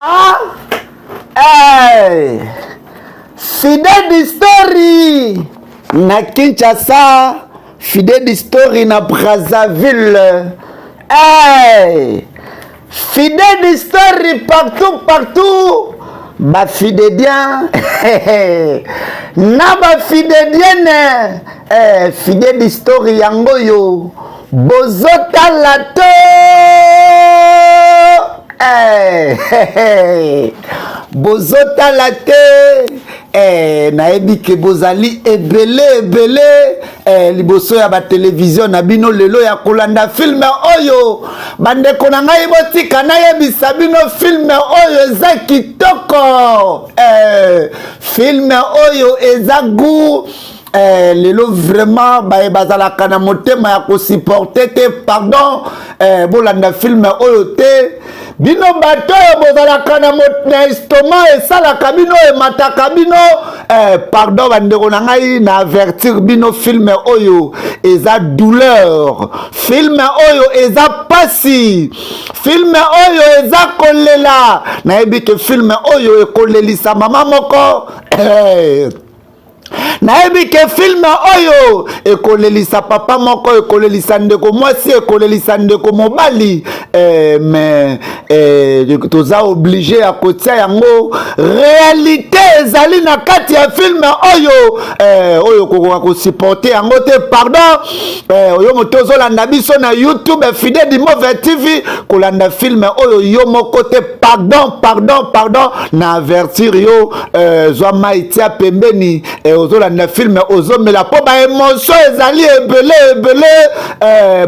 Ah, hey, Fidèle Story na Kinshasa, Fidèle Story na Brazzaville. Hey, Fidèle Story partout. Ba fidèdien na ba fidèdienne Fidèle Story yango yo bozota lato bozota latte nayebi ke bozali ebele liboso ya ba télévision na bino lelo ya kolanda film oyo bandeko na ngai botika nayebisa bino film oyo eza kitoko film oyo eza goût lelo vraiment bazalaka na motema ya kosupporte te pardon bolanda film oyo te bino bato oyo bozalaka na estomac esalaka bino emataka bino pardon bandeko na ngai na avertir bino film oyo eza douleur, film oyo eza pasi, film oyo eza kolela nayebi ke film oyo ekolelisa mama moko nayebi ke film oyo ekolelisa papa moko, ekolelisa ndeko mwasi, ekolelisa ndeko mobali mais toza obligé ya kotia yango réalité ezali na kati ya film oyo oyo kokoka kosupporte yango te pardon oyo moto ozolanda biso na YouTube Fidèle Dimove TV kolanda film oyo yo moko te pardon na avertir yo zwa maitia pembeni ozolanda film ozomela po ba émotion ezali ebele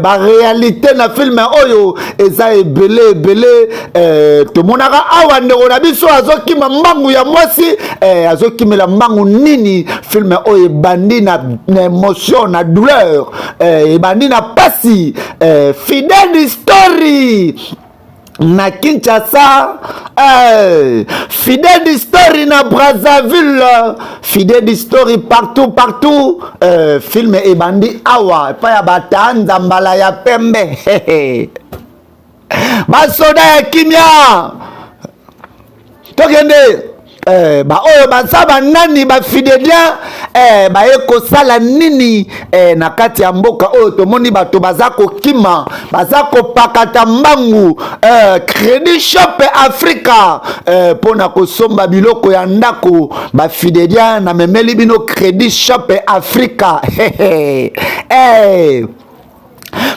ba réalité na film oyo eza ebele tomonaka awa ndeko na biso azokima mbangu ya mwasi azokimela mbangu nini film oyo ebandi na émotion na douleur ebandi na pasi Fidèle Story na Kinshasa, Fidèle Story na Brazzaville, Fidèle Story partout, film ebandi awa pa ya batanza mbala ya pembe basoda ya kimia tokende ba oyo basaba nani ba fidèlien baye kosala nini na kati ya mboka oyo tomoni bato bazako kima bazako pakata mbangu Credit Shop Africa pona kosomba biloko ya ndako ba fidèlien na memeli bino Credit Shop Africa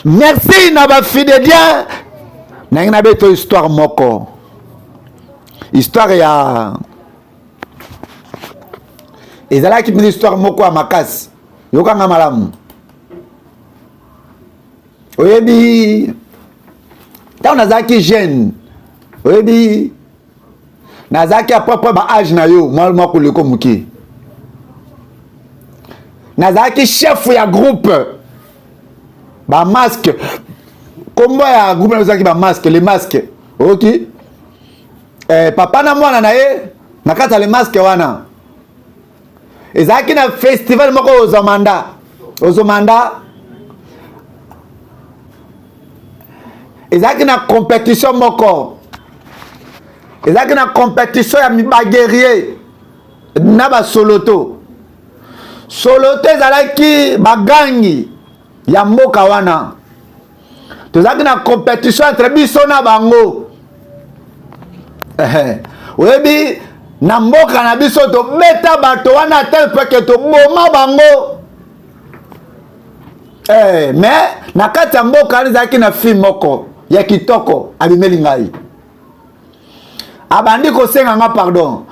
merci na ba fidèlien na ngina beto histoire moko histoire ya ezalaki mini histoire moko ya makasi yokanga malamu oyebi ntango nazalaki jeune oyebi nazalaki apropre ba age na yo mwa koleko moke nazalaki chef ya groupe ba masque kombo ya groupe nazalaki ba masque les masques ok papa na mwana na ye na kati ya les masques wana ezalaki na festival moko ozomanda ezalaki na compétition moko ezalaki na compétition ya mibaguerrier na basoloto ezalaki bagangi ya mboka wana tozalaki na compétition entre biso na bango oyebi na mboka na biso tobeta bato wana tel peke toboma bango mais na kati ya mboka ezalaki na fille moko ya kitoko abimeli ngai abandi kosenga nga pardon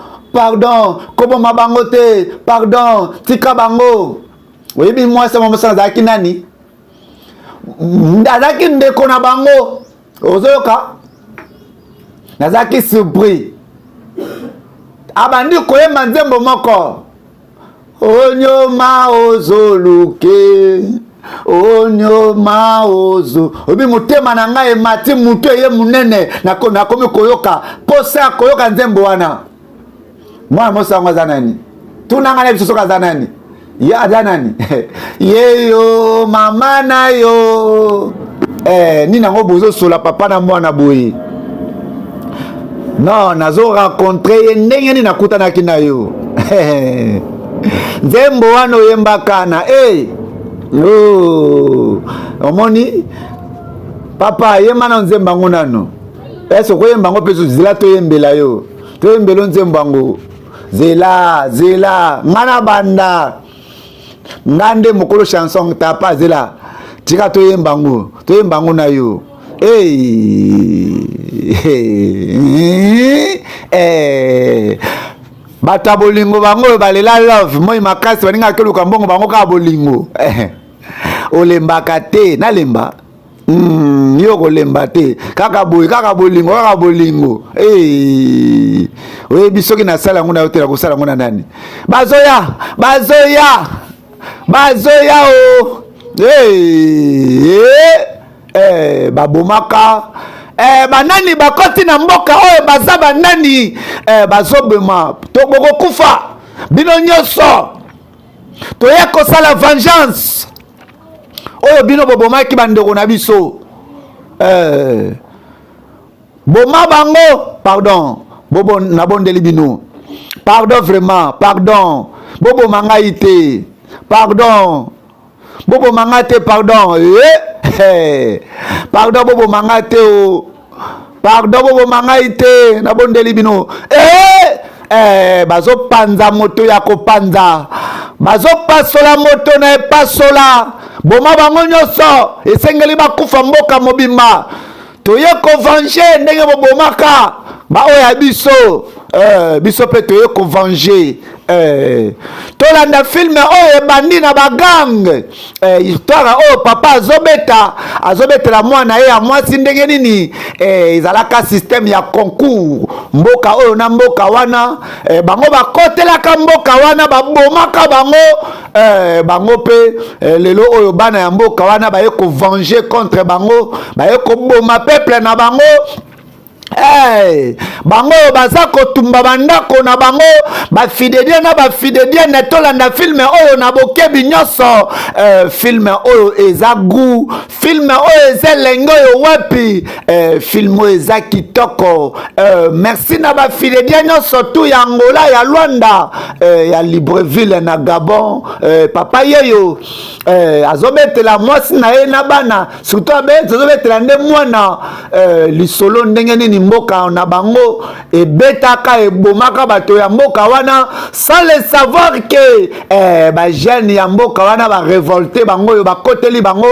koboma bango te pardon tika bango oyebi mwasi mosala azalaki nani azalaki ndeko na bango ozoyoka nazalaki surpris abandi koyemba nzembo moko onyoma ozoluke onyoma ozo obi motema na ngai emati mutu eye munene nakomi koyoka posa koyoka nzembo wana mwana mosango aza nani tunanga na biso soka aza nani ye aza nani yeyo mama na yo nini yango bozosola papa na mwana boye Non, nazo rencontré ndenge ni nakutanaki na yo. Nzembo wana oyembakana. Omoni papa yemba na nzemba ngo nano. Eso koyemba ngo peso zila toyembela yo. Toyembelo nzemba ngo. Zela ngana banda. Ngande mokolo chanson tapa zela. Tika toyemba ngo na yo. Bata bolingo bango balela love moi makasi baninga keluka mbongo bango ka bolingo olembaka te nalemba yo kolemba te kaka bolingo oyebi soki na sala ngo na yotela kosala ngo na nani bazoya o babomaka banani bakoti na mboka oyo baza banani bazobema toboko kufa bino nyonso toye kosala vengeance oyo bino bobomaki bandeko na biso boma bango pardon bobo nabondeli bino pardon vraiment pardon bobo mangai te pardon bobo mangate pardon pardon bobo mangate o pardon bobo mangaite na bondeli bino bazo panza moto ya kopanza bazo pasola moto na epasola boma bango nyonso esengeli bakufa mboka mobimba toye kovange ndenge bobomaka baoya biso biso pe toye kovange tolanda filme oyo ebandi na bagang histoire oyo papa azobetela mwana ye ya mwasi ndenge nini ezalaka systeme ya concours mboka oyo na mboka wana bango bakotelaka mboka wana babomaka bango pe lelo oyo bana ya mboka wana baye kovange contre bango baye koboma peuple na bango bango baza kotumba bandako na bango bafidedie na tolanda filme oyo na bokebi nyonso filme oyo eza gu filme oyo eza lenge oyo wapi filme oyo eza kitoko merci na bafidedie nyonso tu ya Angola ya Luanda ya Libreville na Gabon papa yeyo azobetela mwasi na ye na bana surtout azobetela nde mwana lisolo ndenge nini mboka na bango ebetaka ebomaka bato ya mboka wana sans le savoir que ba jeune ya mboka wana ba révolter bango yo bakoteli bango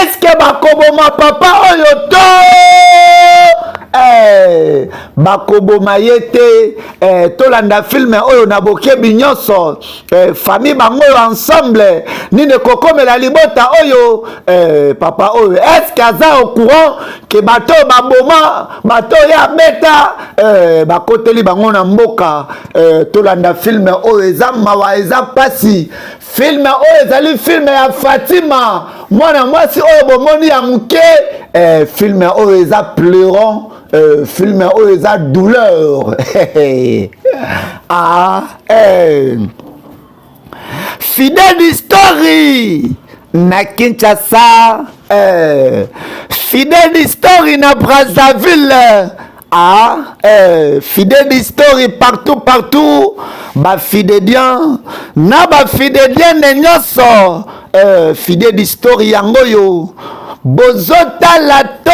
est-ce que bakoboma papa oyo to bakoboma yete tolanda filme oyo na bokebi nyonso famille bango yo ensemble nini kokomela libota oyo papa oyo est-ce que aza au courant que bato baboma bato ya beta bakoteli bango na mboka tolanda filme oyo eza mawa eza pasi filme oyo ezali filme ya Fatima mwana mwasi oyo bomoni ya muke filme oyo eza pleurant filme oyo eza douleur Fidèle Story na Kinshasa Fidèle Story na Brazzaville Fidèle Story partout ba fidèdien na ba fidèdien nyonso Fidèle Story yango yo bozota lato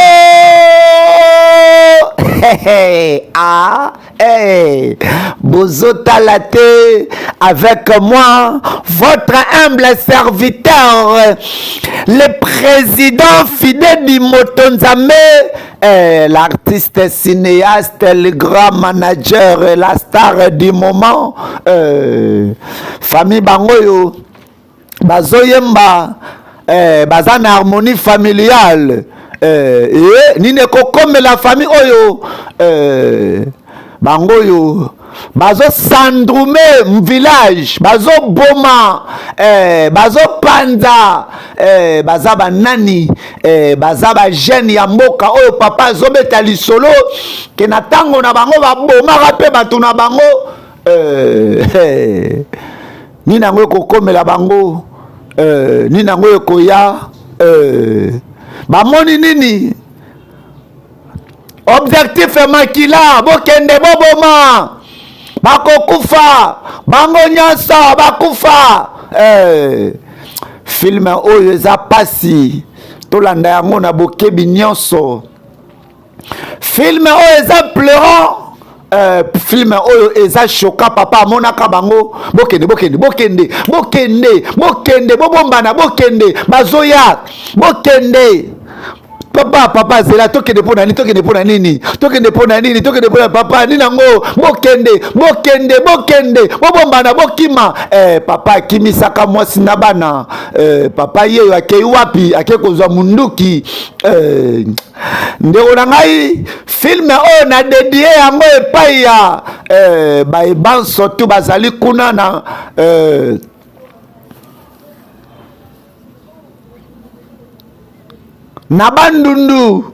bozota laté avec moi votre humble serviteur le président Fidèle Motonzame l'artiste cinéaste le grand manager la star du moment famille bangoyo bazoyemba baza na harmonie familiale nini kokomela famille oyo bangoyo bazo sandrume village bazo boma bazo panza baza banani baza ba jeune ya mboka oyo papa azobeta lisolo ke na tango na bango babomaka pe bato na bango nini yango ekokomela bango nini yango ekoya bamoni nini objectif makila bokende boboma bakokufa bango nyonso bakufa film oyo eza pasi tolanda yango na bokebi nyonso film oyo eza pleurant film oyo eza choka papa amonaka bango bokende bobombana bokende bazoya bokende papa zela tokende pona nini tokende pona papa nini nango bokende bobombana bokima papa akimisaka mwasi na bana papa yeyo akei wapi ake kozwa munduki ndeko na ngai filme oyo na dedie yango epai ya baebanso tu bazali kuna na bandundu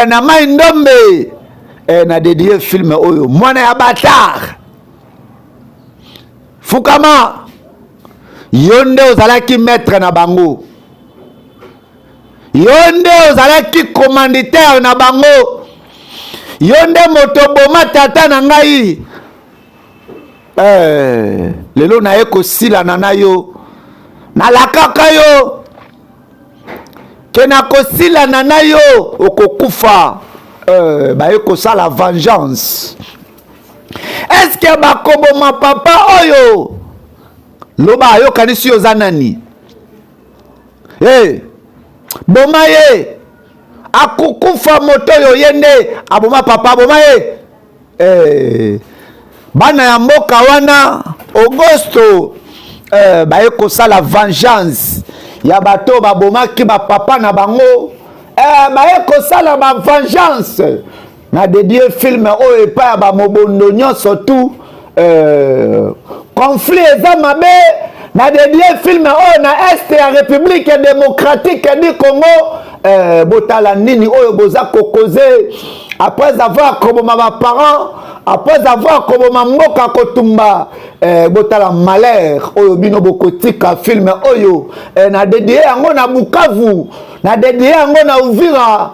na mai ndombe na dedie filme oyo mwana ya batar fukama yo nde ozalaki maître na bango yo nde ozalaki commanditaire na bango yo nde moto boma tata na ngai lelo na ye kosilana na yo nalakaka yo kena kosilana na yo okokufa baye kosala vengeance est-ce que bakoboma papa oyo loba ayokanisi yo za nani boma ye akokufa moto oyo ye nde aboma papa aboma ye bana ya mboka wana augusto baye kosala vengeance ya bato babomaki bapapa na bango baye kosala ba vengeance na dedie filme oyo epai ya bamobondo nyonso tu conflit eza mabe na dedie filme oyo na este ya république démocratique du Congo botala nini oyo boza kokoze après avoir koboma baparent après avoir koboma mboka kotumba botala malheur oyo bino bokotika filme oyo na dedie yango na Bukavu na dedie yango na Uvira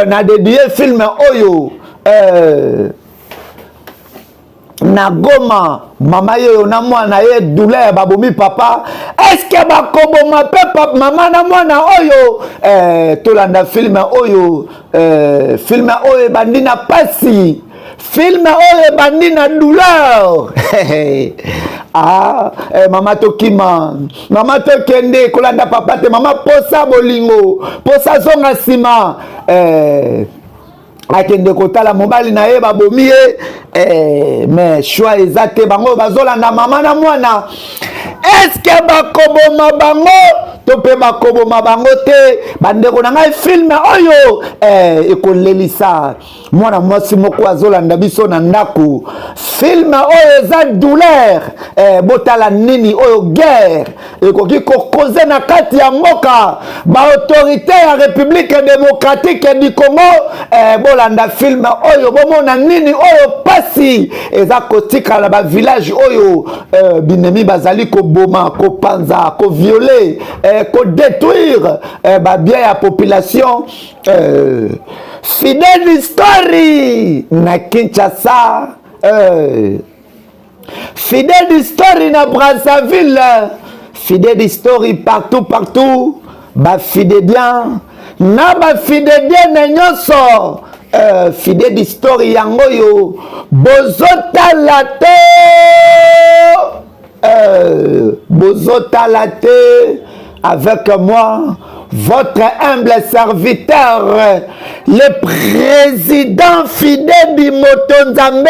na dedie filme oyo na Goma mama yeyo na mwana ye douleur babomi papa est-ce que bakoboma pe papa mama na mwana oyo tolanda filme oyo bandi na pasi filme oyo bandi na douleur mama tokima mama tokende kolanda papa te mama posa bolingo posa zonga sima akende kotala mobali na ye babomi ye mais choix eza te bango bazolanda mama na mwana est-ce que bakoboma bango to pe bakoboma bango te bandeko na ngai filme oyo ekolelisa mwana mwasi moko azolanda biso na ndako filme oyo eza douleur botala nini oyo guerre ekoki kokoze na kati ya mboka baautorité ya république démocratique du Congo bolanda filme oyo bomona nini oyo pasi eza kotikala bavillage oyo binemi bazali koboma kopanza koviole kodétruire babien ya population fidèle story na Kinshasa fidèle story na Brazzaville fidèle story partout ba fidèle na ba fidèle na nyonso fidèle story yango yo bozotala te avec moi votre humble serviteur, le président fidèle du Motonzambe,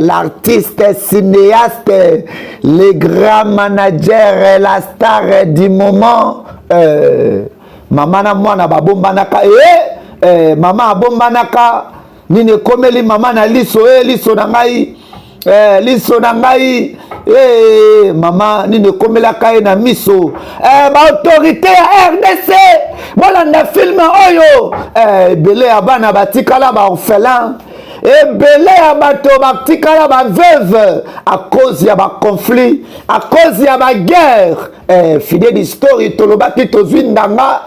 l'artiste cinéaste, le grand manager, la star du moment, maman na mwana babombanaka maman abombanaka nini komeli maman na liso liso na ngai liso na ngai mama nini komelaka ye na miso baautorité ya RDC bolanda filme oyo ebele ya bana batikala baorphelin ebele ya bato batikala baveuve à cause ya baconflit à cause ya baguerre fidèle story tolobaki tozwi ndanga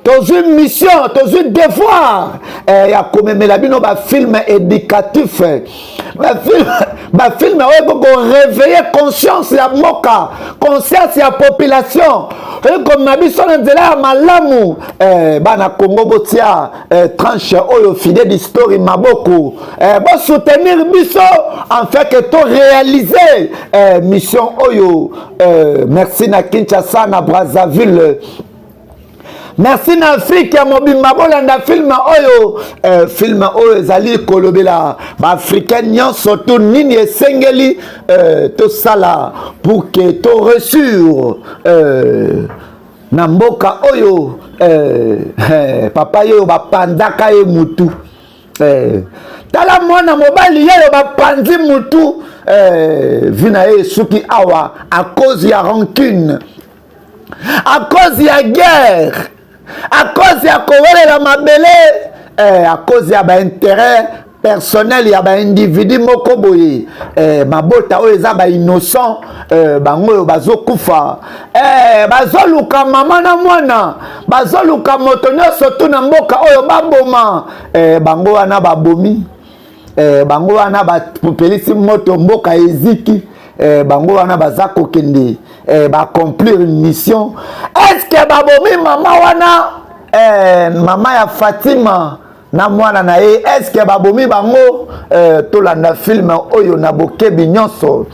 tozwi mission, tozwi devoir ya komemela bino bafilm éducatif, bafilm oyo eko koréveille conscience ya mboka, conscience ya population, oyo komema biso na nzela ya malamu. Bana Congo botia tranche oyo fidèle d'histoire maboko, soutenir biso en fait que to réaliser mission oyo. Merci na Kinshasa, na Brazzaville, merci na Afrique ya mobimba bolanda film oyo ezali kolobela ba africain nyonso to nini esengeli to sala pour que to reçure na mboka oyo papa yo bapandaka ye mutu, tala mwana mobali yeyo bapanzi mutu vina ye suki awa à cause ya rancune, à cause ya guerre, à cause ya kowelela mabele, à cause ya ba intérêt personnel ya ba individu moko boye, mabota oyo eza ba innocent, bango oyo bazokufa, bazoluka mama na mwana, bazoluka moto nyonso tu na mboka oyo baboma, bango wana babomi, bango wana bapelisi moto mboka eziki, bango wana baza kokende accomplir une mission. Est-ce que babomi mama wana mama ya Fatima na mwana na ye, est-ce que babomi bango tolanda film oyo na bokebi nyonso?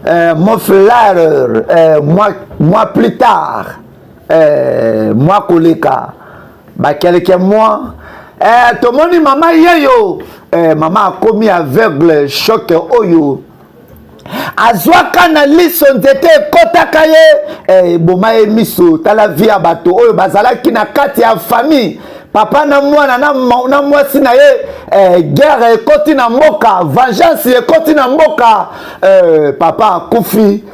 Mon frère, moi plus tard, moi koleka ba quelques mois, tomoni mama yeyo, mama akomi aveugle, choc oyo azwaka na liso nzete ekotaka ye, boma ye miso. Tala vie ya bato oyo bazalaki na kati ya famille, papa na mwana na mwasi na ye, guerre ekoti na mboka, vengeance ekoti na mboka, papa akufi,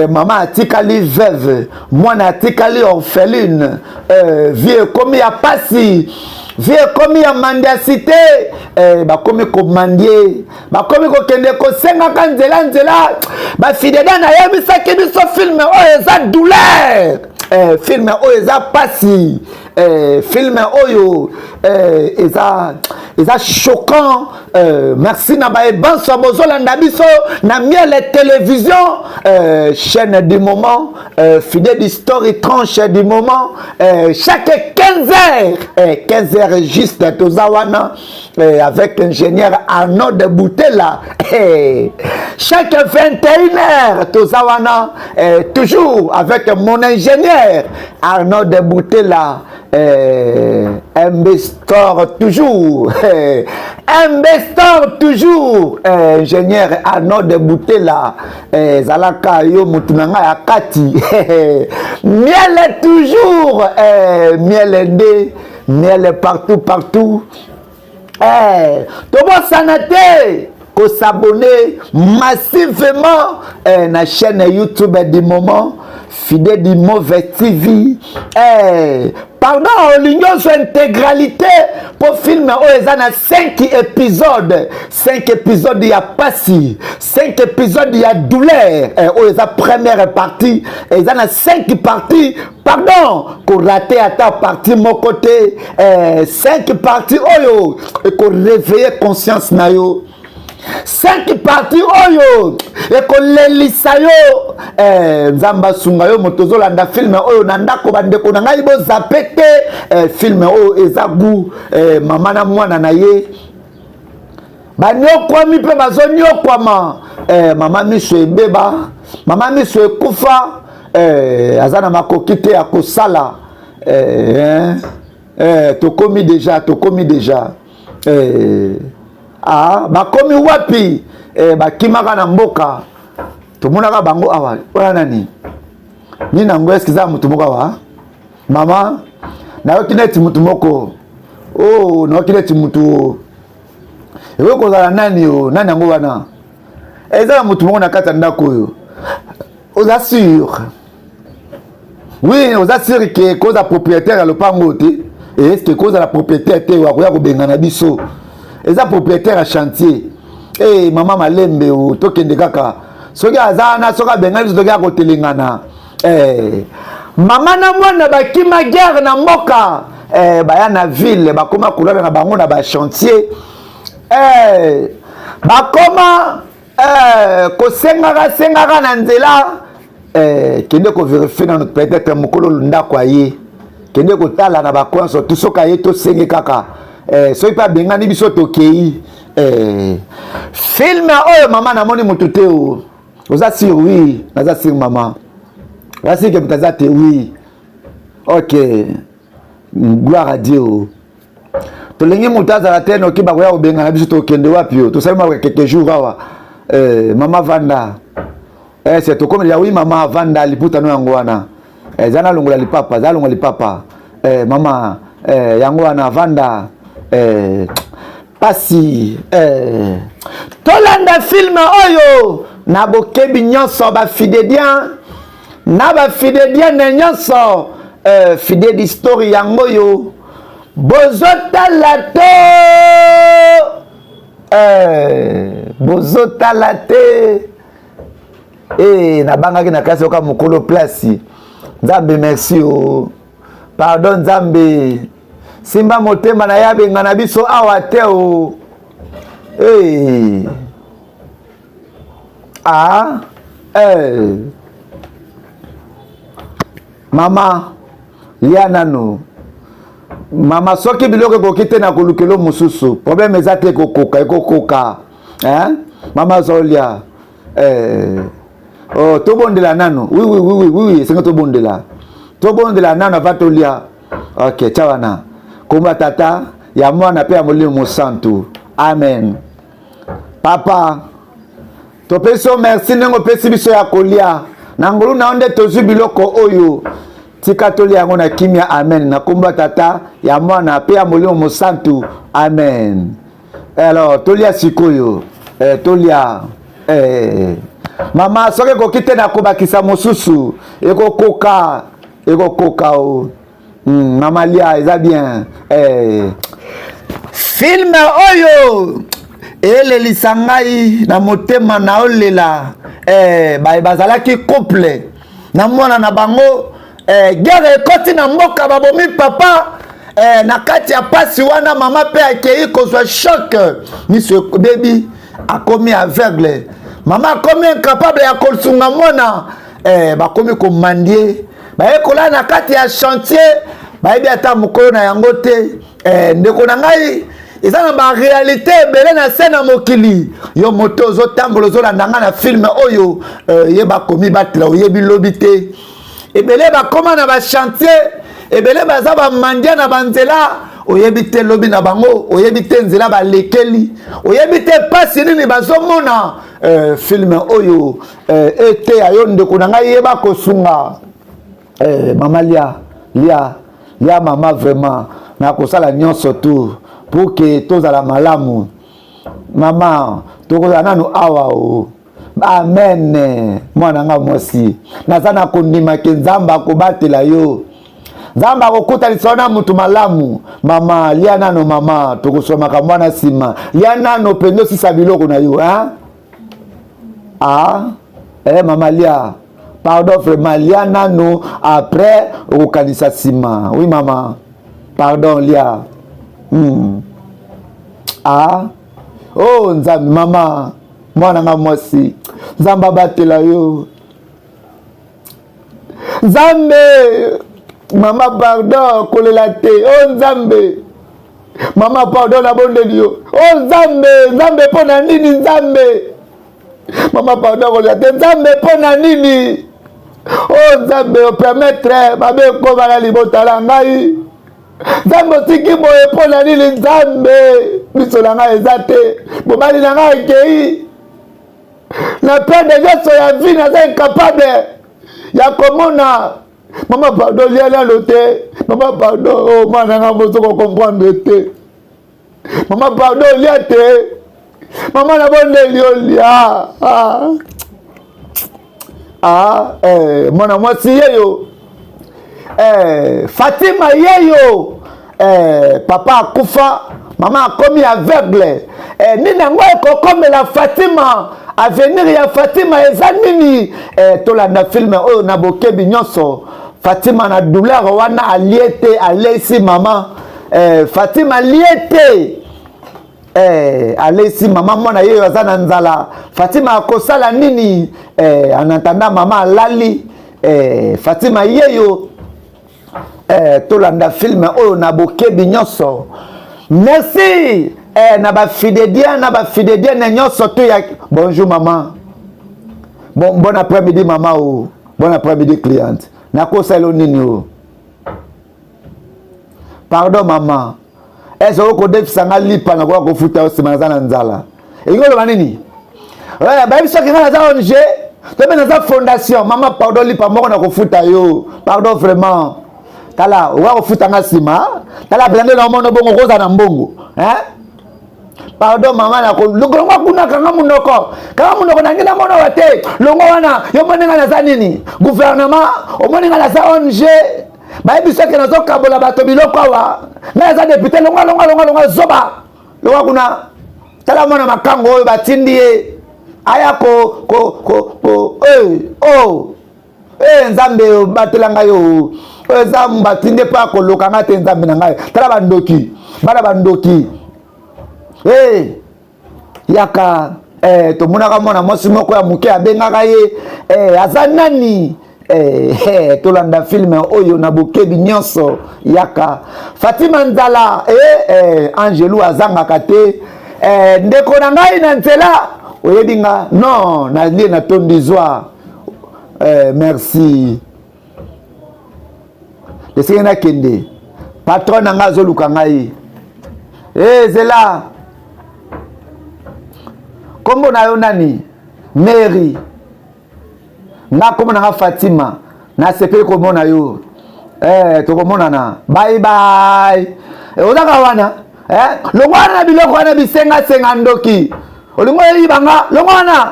mama atikali veuve, mwana atikali orpheline, vie ekomi ya pasi, vie komi ya mandiasité, bakomi komandie, bakomi kokende kosengaka nzela, bafidèle na yebisaki biso film oyo eza douleur, film oyo eza pasi, film oyo eza choquant. Merci na baebanso bozolanda biso na miele télévision, chaîne du moment, fidèle d'histoire tranche du moment, chaque 15 heures juste tozawana, avec ingénieur Arnaud de Boutela, chaque 21 heures tozawana, toujours avec mon ingénieur Arnaud de Boutela, Investor toujours, Investor toujours, ingénieur Arnaud de Boutela, Zalaka yo mutunanga ya kati, miel toujours, miel ndé, miel partout, tobo sanate, ko s'abonner massivement na chaîne YouTube du moment, fidèle du mauvais TV, pardon, l'union sur intégralité pour film oyo na 5 épisodes, 5 épisodes ya pasi, 5 épisodes ya douleur, oyo eza première partie, eza na 5 parties, pardon, ko rater ata partie mon côté, 5 parties oyo et ko réveiller conscience na yo. 5 parties oyo ekolelisa yo, nzamba sunga yo motozo landa film oyo na ndako bandeko na ngai bozape te, film oyo ezabu, mama na mwana na ye banyokwami mpe bazonyokwama, mama miso ebeba, mama miso ekufa, aza na makoki te ya kosala, tokomi deja bakomi wapi, bakimaka na mboka tomonaka bango awa wana nani nina ngo eskiza mutu moko awa mama nayoki neti mutu moko, nayoki neti mutu ewe kozala nani yango wana, eza mutu moko na kati ya ndako oyo, oza sûr, oui oza sûr ke koza propriétaire ya lopango te, est-ce que koza la propriétaire te wakoya kobengana biso, eza propriétaire à chantier, mama malembe tokende kaka soki azana soki abengani biso toki akotelengana, mama na mwana bakima guerre na mboka baya na ville bakoma kulala na bango na ba chantier bakoma kosengaka na nzela kende ko vérifier na peut-être mokolo ndako aye kende ko tala na bakonso tout soka ye to senge kaka soki pa bengani biso tokei film oyo mama na moni mutu te o oza sur oui naza sur mama voici que mutaza te oui ok gloire à Dieu tolingi mutaza la teno ki bakoya obengana biso tokende wapi o tosali ma quelques jours awa mama vanda c'est tout comme il y a oui maman vanda liputa no yango wana zana longola lipapa za longola lipapa mama yango wana vanda pasi tolanda film oyo na bokebi nyonso ba fidedian na ba fidedian na nyonso fidèle d'histoire yango yo bozotala te na bangaki na kasi oka mokolo place nzambe merci o pardon nzambe simba motema na yabenga na biso awa te o mama lia nano mama soki biloko kokite na kolukelo mususu problème ezate ekokoka mama zolia oh tobondela nano oui senga tobondela nano avatolia ok chawana komba tata ya mwana pe ya molimo santu amen papa topeso merci nengo pesi biso ya kolia na ngolu na onde tozu biloko oyo tika tolia yango na kimia amen na komba tata ya mwana pe ya molimo santu amen alors tolia sikoyo tolia mama soki kokite na kobakisa mosusu ekokoka o mama lia eza bien film oyo elelisa ngai na motema na olela bazalaki couple na mwana na bango guerre ekoti na mboka babomi papa na kati ya pasi wana mama pe akei kozwa choc miso bebi akomi aveugle mama akomi incapable ya kosunga mwana bakomi komandie bayekola na kati ya chantier bayebi ata mokolo na yango te ndeko na ngai eza na baréalité ebele na se na mokili yo moto ozotambola ozolanda nga na filme oyo ye bakomi batela oyebi lobi te ebele bakoma na bachantier ebele baza bamandia na banzela oyebi te lobi na bango oyebi te nzela balekeli oyebi te pasi nini bazomona filme oyo ete ayo ndeko na ngai yeba kosunga mama lia mama vraiment na kosala nyonso tu pour que tozala malamu mama tokozala nanu awa o amen mwana nga mwasi naza na kondimaki nzambe akobatela yo nzambe akokutanisa na mutu malamu mama lia nano mama tokosomaka mwana nsima lia nano pendo sisa biloko na yo mama lia pardon vraiment lia nano après okokanisa nsima oui mama pardon lia oh nzambe mama mwana nga mwasi nzambe abatela yo nzambe mama pardon kolela te oh nzambe mama pardon nabondeli yo oh nzambe mpo na nini nzambe mama pardon kolela te nzambe mpo na nini oh nzambe opermettre babe ekoma na libota na ngai nzambe otiki boye mpo na nini nzambe miso na ngai eza te mobali na ngai ekei na perde nyonso ya vie naza incapable ya komona mama pardon lia nano te mama pardon oh mwana nga moso kokomprendre te mama pardon lia te mama nabondeli olia mwana mwasi yeyo Fatima yeyo papa akufa mama akomi aveugle nini yango ekokomela Fatima avenir ya Fatima eza nini tolanda filme oyo na bokebi nyonso Fatima na douleur wana aliete alesi maman Fatima liete alesi maman mwana yeyo aza na nzala Fatima akosala nini anatanda maman alali Fatima yeyo tolanda film oyo na bokebi nyonso merci na ba fidèles na nyonso to ya bonjour maman bon après-midi maman oh bon après-midi cliente nakosala nini oh pardon maman est-ce que vous devez s'en aller par la voie que vous faites na nzala et ngolo banini ba biso ki ngala za ONG to be na fondation maman pardon lipa moko na ko futa yo pardon vraiment tala wa ko futa nga sima tala blende na mono bongo koza na mbongo pardon maman na ko lugrongo kuna kanga munoko na ngina mono wate longo wana yo monenga na za nini gouvernement o monenga na za ONG ba biso ki na zo kabola bato biloko wa na za député longa zoba longa kuna tala mona makango oyo batindi ye aya ko nzambe batelanga yo nzambe batinde pa ko lokanga te nzambe na ngai tala bandoki bana bandoki yaka tomonaka mwana mwasi moko ya moke abengaka ye aza nani tolanda film oyo na bokebi nyonso yaka Fatima nzala Angelou azangaka te ndeko na ngai na nzela oyebinga non na lie na tondizwa merci lesenge na kende patron na nga azoluka ngai zela kombo na yo nani Mary nga kombo na nga Fatima na sepeli komona yo tokomonana bye bye ozaka wana longwana na biloko wana bisenga ndoki olingo yibanga longwana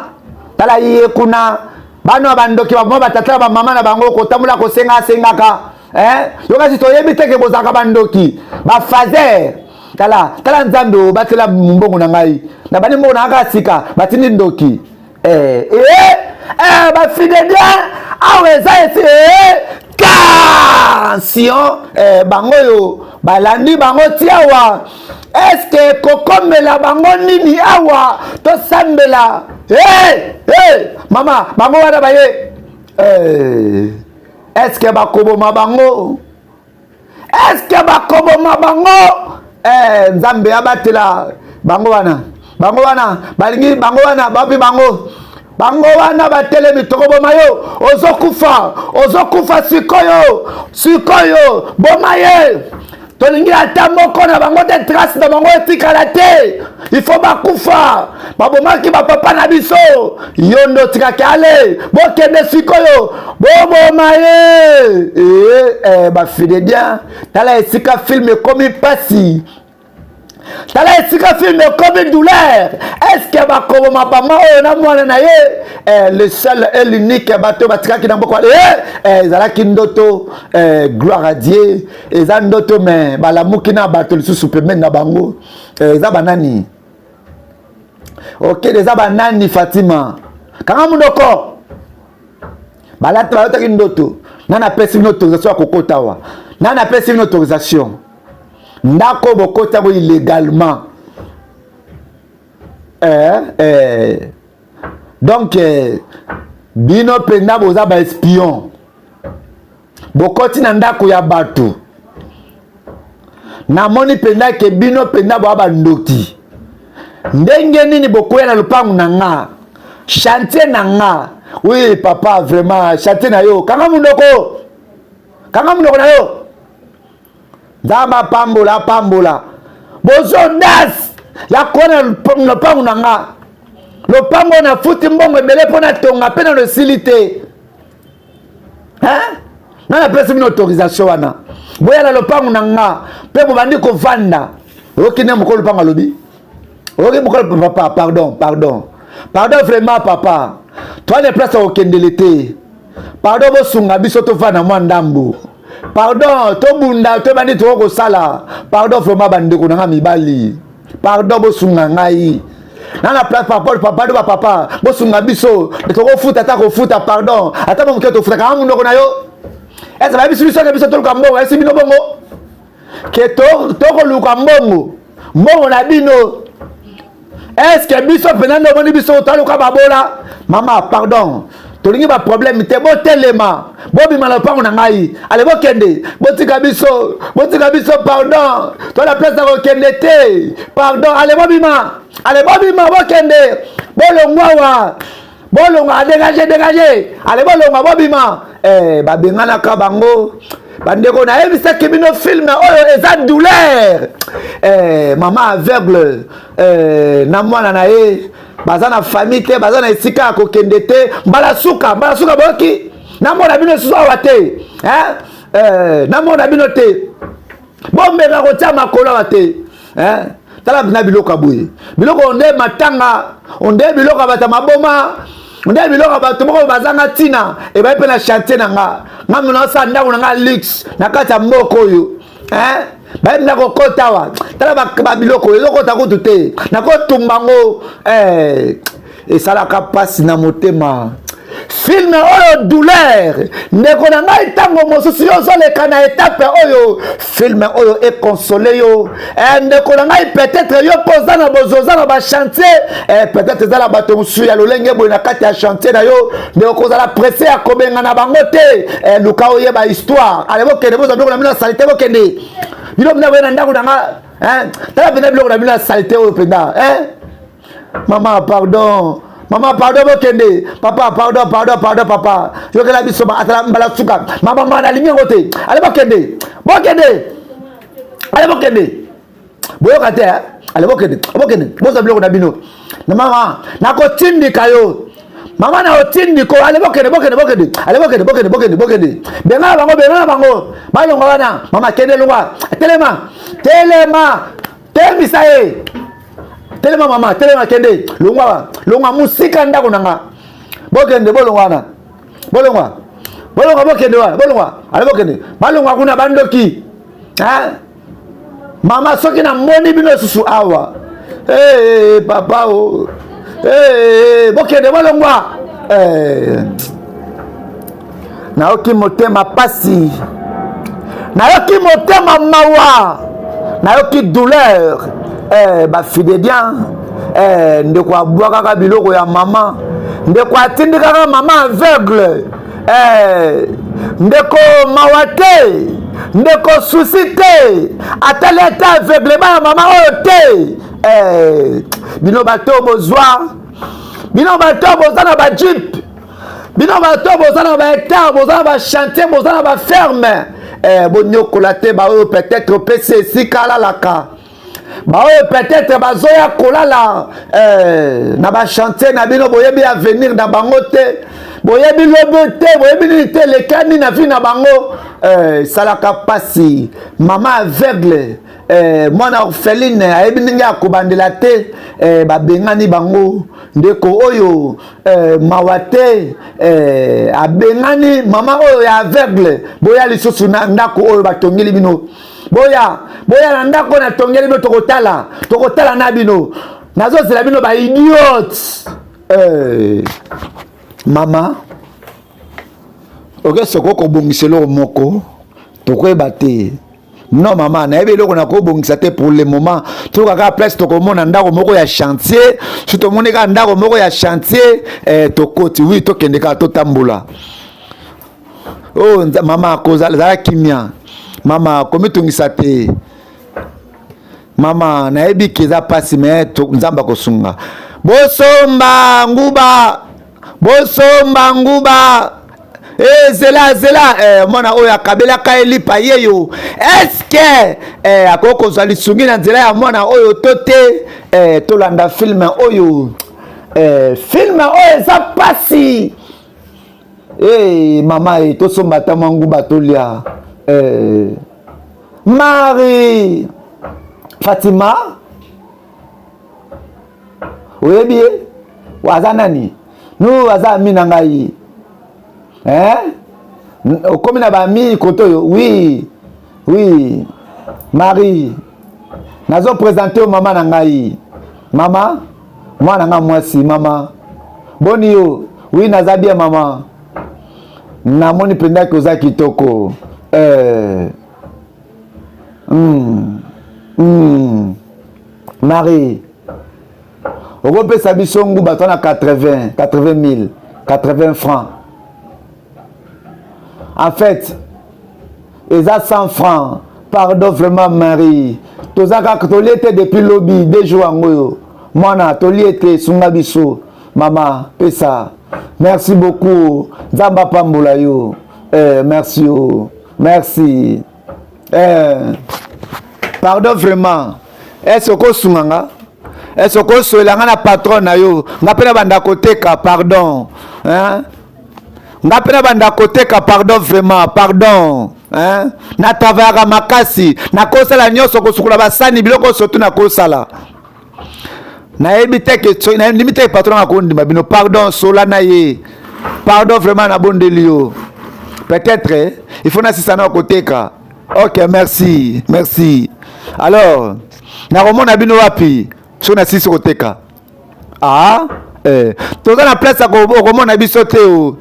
tala ye kuna bano bandoki bamo batata ba mama na bango kotamula ko sengaka yoka si toyebi teke bozaka bandoki ba fazer tala nzambe batela mbongo na ngai na bani mbongo na nga sika batindi ndoki ba fidèles aweza tension bango yo balandi bango tiawa est-ce que kokomela bango nini awa to sambela mama bango wana baye est-ce que bakoboma bango nzambe abatela bango wana balingi bango wana bapi bango wana batelemi tokoboma yo ozokufa sikoyo boma ye tolingi ata moko na bango te trace na bango etikala te il faut bakufa babomaki bapapa na biso yo ndo tikaki ale bokende sikoyo boboma ye bafidèles tala esika film ekomi pasi tala esika film comme douleur est-ce que bakoboma pama oyo na mwana na ye le seul et l'unique bato batikaki na mboko ezalaki ndoto gloire à Dieu eza ndoto me balamuki na bato lisusu pembeni na bango eza banani ok eza banani Fatima kanga munoko balotaki ndoto nana pesi une autorisation ya kokota wa nana pesi une autorisation ndako bokota bo illégalement donc bino penda boza ba espion bokoti na ndako ya bato na moni penda ke bino penda bo ba ndoki ndenge nini bokoya na lupangu na nga chantier na nga oui papa vraiment chantier na yo kanga munoko na yo dama pambola bozo das ya kona lupangu na nga lopango na futi mbongo ebele pona tonga pe na losilite nana pesi mino autorisation wana boya na lopangu na nga pe bobandi kovanda okine mokolo lopango alobi oki mokolo papa pardon vraiment papa toi les places okendele te pardon bosunga biso tovanda mwa ndambo pardon tobunda tobandi tokosala pardon vraiment bandeko na nga mibali pardon bosunga ngai nana place papa do papa bosunga biso tokofuta ata kofuta pardon ata moke tofuta kanga munoko na yo est-ce que bayebi solution ke biso toluka mbongo esi bino bongo ke tokoluka mbongo na bino est-ce que biso mpenza nde omoni biso toluka babola mama pardon tolingi baproblème te botelema bobima na lopango na ngai ale bokende botika biso pardon tola place ya kokende te pardon ale bobima bokende bolongwa dégage ale bolongwa bobima babenganaka bango bandeko nayebisaki bino film oyo eza douleur mama aveugle na mwana na ye baza na famille te baza na esika ya kokende te mbala suka boki namona bino susu awa te namona bino te bombeka kotia makolo awa te tala bina biloko ya boye biloko onde matanga onde biloko ya bato maboma onde biloko ya bato moko bazanga ntina ebai mpe na chantier na nga mona osala ndako na nga luxe na kati ya mboka oyo bayebina kokota awa tala babiloko oyo ezokota kutu te nakotumba ngo esalaka mpasi na motema film oyo douleur ndeko na ngai ntango mosusu yo ozoleka na etape oyo film oyo ekonsole yo ndeko na ngai peut-être yo mpo oza na bozoza na bachantier peut-être eza na bato mosusu ya lolenge boye na kati ya chantier na yo ndeko kozala presse ya kobenga na bango te luka oyeba histoire ale bokende boza biloko na bino ya salite bokende biloko na boye na ndako na nga tala mpenza biloko na bino ya salite oyo mpenza mama pardon bokende papa pardon papa yokela biso atala mbala suka mama nalingi yango te ale bokende boyoka te ale bokende boza biloko na bino na mama nakotindika yo mama na otindiko ale bokende ale bokende benga na bango balonga wana mama kende longwa telema temisa ye telema mama telema kende longwa musika ndako nanga bokende bolongwana bokende wana ale bokende balongwa kuna bandoki mama soki na moni bino susu awa papa bokende bolongwa nayoki motema pasi nayoki motema mawa nayoki douleur bafidedian ndeko abwakaka biloko ya mama ndeko atindikaka mama aveugle ndeko mawa te ndeko susi te atali ata aveuglema ya mama oyo te bino bato bozwa bino bato boza na bajip bino bato boza na baetat boza na bachantier boza na baferme bonyokola te baoyo peut-être pesi esika alalaka baoyo peut-être bazoya kolala na bachantier na bino boyebi avenir na bango te boyebi lobe te boyebi nini te lekani na vi na bango esalaka pasi mama aveugle mwana orpheline ayebi ndenge akobandela te babengani bango ndeko oyo mawa te abengani mama oyo ya aveugle boya lisusu na ndako oyo batongeli bino boya na ndako na tongeli bino tokotala na bino nazozela bino baidiote mama oke soko kobongisa eloko moko tokoyeba te non mama nayebi eloko nakobongisa te pour le moment tokaka place tokomona ndako moko ya chantier so tomoni kaka ndako moko ya chantier tokoti wi tokende kaka totambola mama kozala kimia mama komitungisa te mama nayebi keza pasi me nzamba kosunga bosomba nguba zela mwana oyo akabelaka elipa yeyo eske akokozwa lisungi na nzela ya mwana oyo to te tolanda filme oyo eza pasi mama tosomba ta manguba tolia Marie Fatima oyebi waza nani nu waza mina ngai okomi na bami koto yo oui Marie nazo présenter au mama na ngai mama mwana nga mwasi mama boni yo oui naza bien mama namoni penda koza kitoko Marie okopesa biso nguba tona 80 000 80 francs en fait eza 100 francs pardon vraiment Marie toza kaka toliete depuis lobby 2 jours angoyo mwana toliete sunga biso mama pesa merci beaucoup nzamba pambola yo merci yo merci pardon vraiment est-ce que sunganga est-ce que soelanga na patron na yo ngapena banda koteka pardon hein ngapena banda koteka pardon vraiment pardon hein na travaillaka makasi na kosala nyonso kosukula basani biloko sotu na kosala na ebite ke na limite patron akondima bino pardon sola na ye pardon vraiment na bondelio peut-être il faut na sisana koteka. OK, merci alors na romona bino wapi so na sisi koteka toza na place akomona biso te o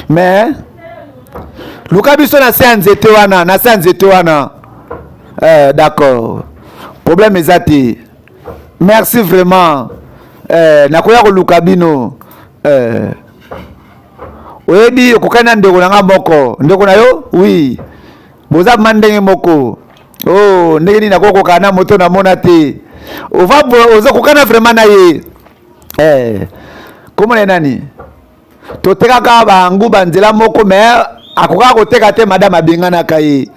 mais luka biso na se nzete wana d'accord problème eza te merci vraiment nakoya koluka bino oyebi okokana ndeko na nga moko ndeko na yo oui boza mandenge moko ndenge nini nakokoka na moto na mona te oza kokana vraiment na ye komona nani totekaka bangu banzela moko mais akoka koteka te madame abenganaka ye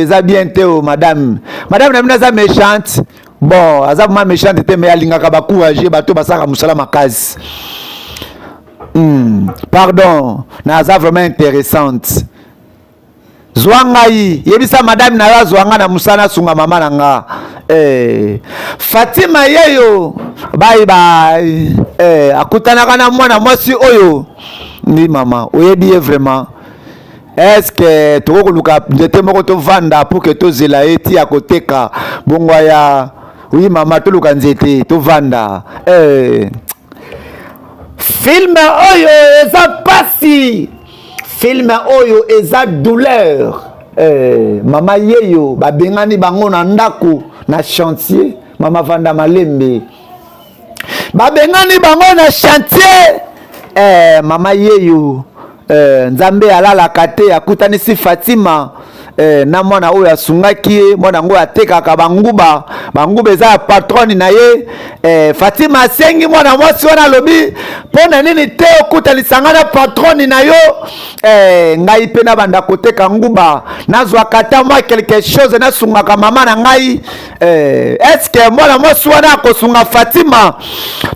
eza bien te madame na bino aza méchante bon aza vraiment méchante te mais alingaka bacourage bato basaka mosala makasi pardon naza vraiment intéressante zwa ngai yebisa madame na yo zwa nga na musana sunga mama na nga Fatima yeyo bye akutanaka na mwana mwasi oyo ni mama oyebi ye vraiment est-ce que tokoluka nzete moko tovanda pour que tozela ye ti ya koteka bongo ya oui mama toluka nzete tovanda film oyo eza pasi film oyo eza douleur mama yeyo babengani bango na ndako na chantier mama vanda malembe babengani bango na chantier mama yeyo nzambe alalaka te akutanisi Fatima na mwana oyo asungaki ye mwana ngo atekaka banguba eza patroni na ye Fatima asengi mwana mwasi wana lobi pona nini te okutanisanga na patroni na yo ngai pe na banda koteka nguba nazwa kata mwa quelque chose nasungaka mama na ngai est-ce que mwana mwasi wana akosunga Fatima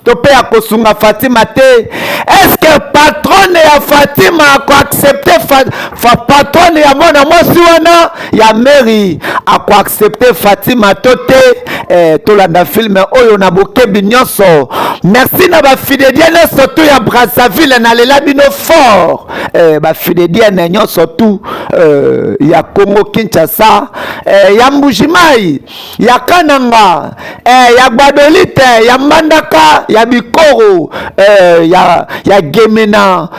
to pe akosunga Fatima te est-ce que patrone ya Fatima ako accepter patrone ya mwana mwasi wana ya Mary ako accepter Fatima to te tolanda film oyo na bokebi nyonso merci na ba fidèle surtout ya Brazzaville na lela bino fort ba fidèle nyonso tout ya Congo Kinshasa ya Mbujimai ya Kananga ya Gbadolite ya Mbandaka ya Bikoro ya Gemena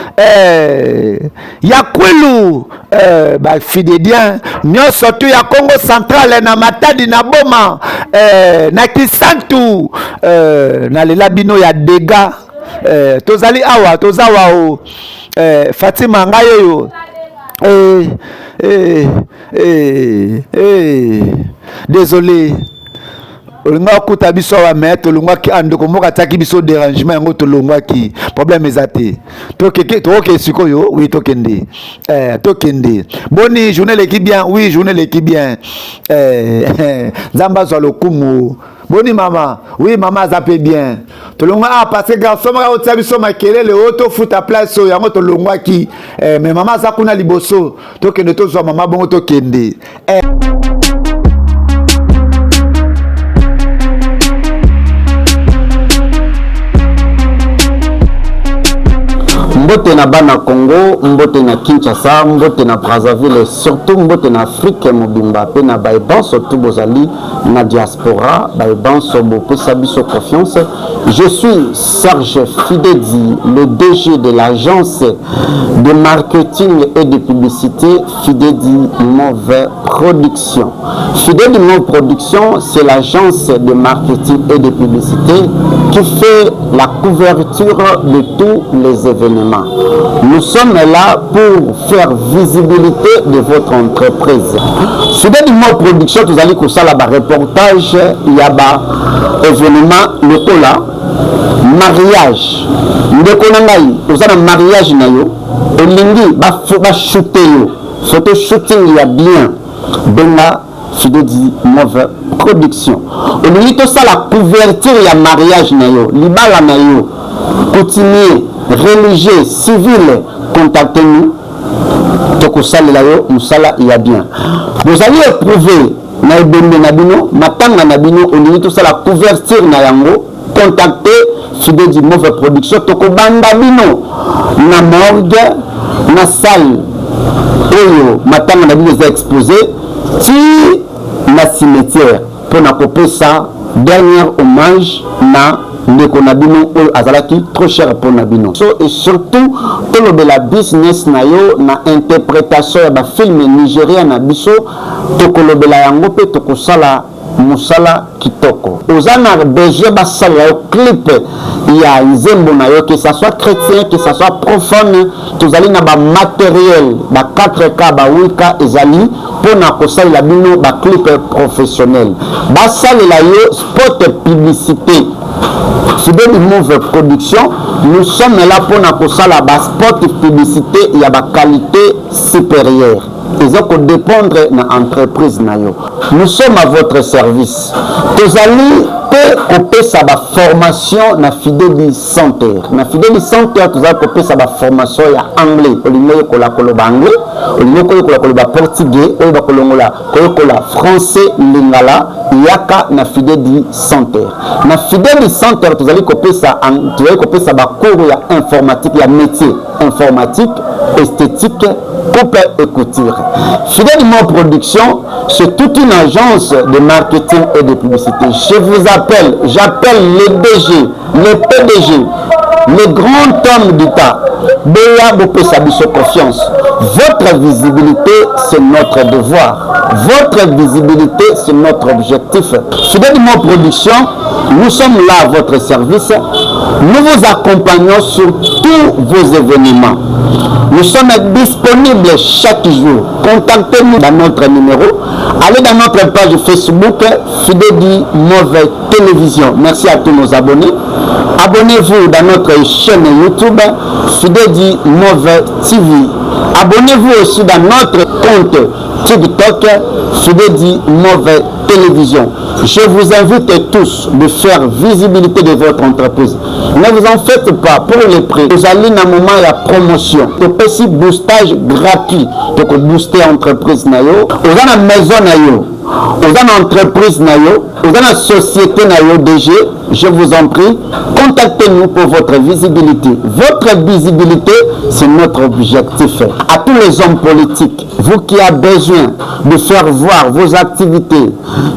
ya Kwilu ba fidèle nyonso tout ya Congo Central na Matadi na Boma na Kisantu na lela bino ya Dega tozali awa tozawa o Fatima ngayo désolé olinga kuta biso wa mais tolongwaki andoko moka taki biso dérangement yango tolongwaki problème ezate toke sikoyo oui tokende boni journée l'équipe bien oui journée l'équipe bien zamba zo lokumu boni mama oui mama zape bien tolongwa parce que garçon maka otia biso makelele oto futa place yango tolongwaki mais mama za kuna liboso tokende tozwa mama bongo tokende Mbote na bana Congo, mbote na Kinshasa, mbote na Brazzaville, surtout mbote na Afrique mobimba pe na baiban surtout bozali na diaspora, baiban sobo pe sabiso confiance. Je suis Serge Fidedi, le DG de l'agence de marketing et de publicité Fidedi Move Production. Fidedi Move Production, c'est l'agence de marketing et de publicité qui fait la couverture de tous les événements. Nous sommes là pour faire visibilité de votre entreprise. Fidedi Move Production, vous allez que ça là reportage, il y a événement locaux là. Mariage ndeko na ngai ozana mariage na yo olingi ba shooter yo photo shooting ya bien benga Fidedi Move Production olingi to ça la couverture ya mariage na yo libala na yo continuer religieux civil contactez-nous toko salela yo musala ya bien vous allez éprouver na ebembe na bino matanga na bino olingi to ça la couverture na yango contacter Fidedi Move Production toko banda bino na morgue na salle oyo matanga na bino za exposé ti na cimetière pour na kopesa dernier hommage na ndeko na bino oyo azalaki trop cher pour na bino et surtout tolobela business na yo na interprétation ya ba film nigérien na biso tokolobela yango pe tokosala musala kitoko ozana besoin basala yo clip ya nzembo na yo que ça soit chrétien que ça soit profane tozali na ba matériel ba 4K ba 8K ezali pona kosalela bino ba clip professionnel basalela yo spot publicité Fidedi Move Production nous sommes là pona kosala ba spot publicité ya ba qualité supérieure. Ils ont dépendre de l'entreprise. Nous sommes à votre service. Vous allez couper sa formation na Fidedi Center. Na Fidedi Center, vous allez couper sa formation en anglais. Vous allez couper anglais, vous allez couper portugais, vous allez couper français, lingala, yaka na Fidedi Center. Na Fidedi Center, vous allez couper sa cours informatique, il y a métier informatique, esthétique, coupe et couture. Fidedi Move Production, c'est toute une agence de marketing et de publicité. Je vous appelle, j'appelle les DG, les PDG, les grands hommes d'État. Béa Bopé Sabiso Confiance. Votre visibilité, c'est notre devoir. Votre visibilité, c'est notre objectif. Fidedi Move Production, nous sommes là à votre service. Nous vous accompagnons sur tous vos événements. Nous sommes disponibles chaque jour. Contactez-nous dans notre numéro. Allez dans notre page Facebook Fidedi Move Télévision. Merci à tous nos abonnés. Abonnez-vous dans notre chaîne YouTube Fidedi Move TV. Abonnez-vous aussi dans notre compte TikTok Fidedi Move Télévision. Je vous invite tous de faire visibilité de votre entreprise. Ne vous en faites pas pour les prix. Vous allez dans un moment de la promotion. Vous pouvez aussi boostage gratuit. Donc booster entreprise nayo. Vous avez une maison nayo. Vous avez une entreprise nayo. Vous avez une société nayo DG. Je vous en prie, contactez-nous pour votre visibilité. Votre visibilité, c'est notre objectif. À tous les hommes politiques, vous qui avez besoin de faire voir vos activités,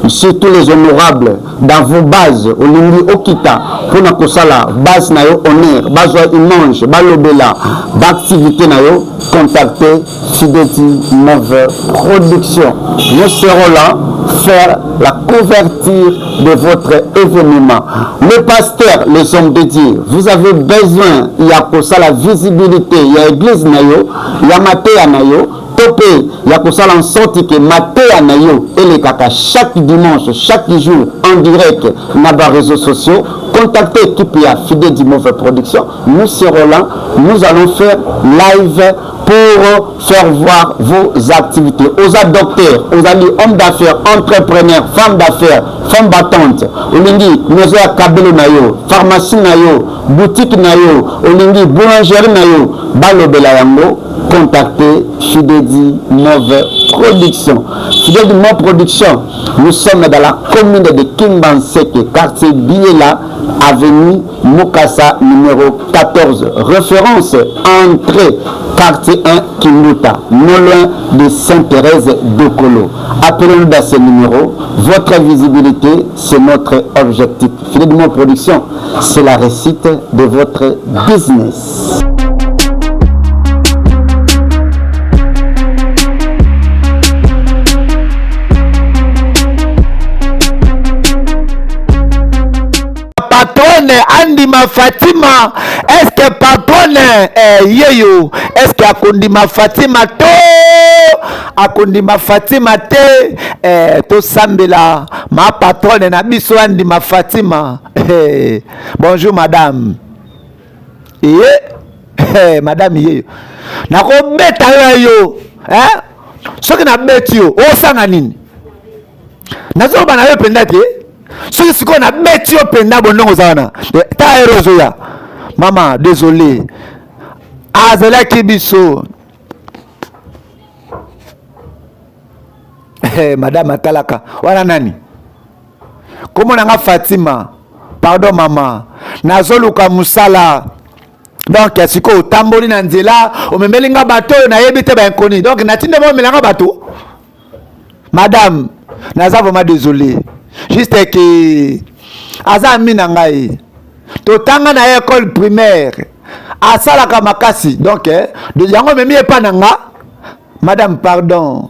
surtout les honorables, dans vos bases, au Lindi Okita, pour na kosala, base nayo honneur, base image, balobela, d'activité nayo, contactez Fidedi Move Production. Nous serons là faire la couverture de votre événement. Le pasteur, les hommes de Dieu, vous avez besoin, il y a pour ça la visibilité, il y a l'église nayo, il y a Matéa nayo, topé, il y a pour ça en sorte que Matéa nayo et les kaka chaque dimanche, chaque jour en direct dans les réseaux sociaux. Contactez l'équipe Fidedi Move Production. Nous serons là, nous allons faire live pour faire voir vos activités. Aux docteurs, aux alliés, hommes d'affaires, entrepreneurs, femmes d'affaires, femmes battantes, olingi, maison à kabelo nayo, pharmacie nayo, boutique nayo, olingi, boulangerie nayo, balobela yango, contactez Fidedi Move Production. Fidèle du mot production, nous sommes dans la commune de Kimbanseke, quartier Biela, avenue Mukasa, numéro 14. Référence, entrée, quartier 1, Kimbuta, non loin de Sainte-Thérèse d'Okolo. Appelez-nous dans ce numéro. Votre visibilité, c'est notre objectif. Fidèle du mot production, c'est la réussite de votre business. Patronne Andima Fatima, est-ce que patronne yeyo, est-ce que akondima Fatima to akondima Fatima te to sambela ma patronne na biso Andima Fatima. Bonjour madame. Madame yeyo. Nako beta yo, soki na beti yo, osanga nini? Nazo bana yo pendate. Si ce qu'on a bêti au penda bonongo zana ta erozoya maman désolé azela kibiso madame atalaka wana nani comment nga Fatima pardon maman nazoluka musala donc siko tamboli na nzela omemelinga bato na yebite ba inconnue donc natinde mo melanga bato madame naza vraiment désolé. Juste que azami na ngai totanga na école primaire asala ka makasi donc de yango memi epa na nga madame pardon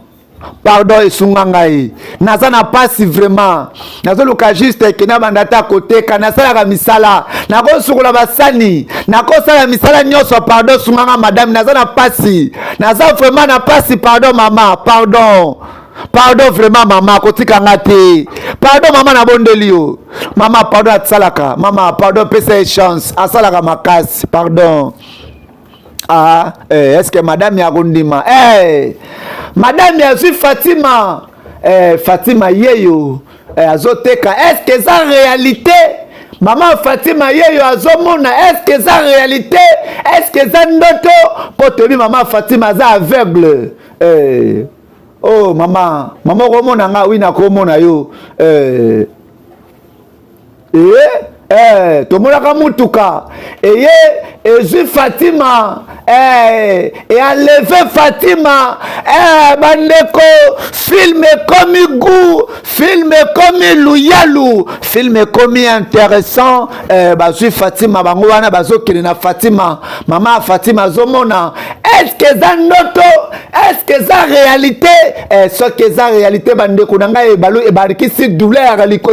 esunga ngai naza na pasi vraiment nazoluka juste que na bandata côté kana sala ka misala nako sukula basani nako sala misala nyonso pardon sunga nga madame naza na pasi naza vraiment na pasi pardon maman pardon vraiment maman kotika ngate pardon maman na bondeli yo maman pardon atsalaka maman pardon pesa chance asalaka makasi pardon est-ce que madame ya kondima madame ya suis Fatima Fatima yeyo azoteka est-ce que ça réalité maman Fatima yeyo azomona est-ce que ça réalité est-ce que ça ndoto potebi maman Fatima za aveugle oh maman komona nga wina komona yo tomonaka mutuka ezwi Fatima et a levé Fatima bandeko film comme goût film comme luyalu film comme intéressant bazwi Fatima bango wana bazokende na Fatima maman Fatima zomona est-ce que za ndoto est-ce que za réalité ce que za réalité bandeko na ngai balu ebarikisi douleur liko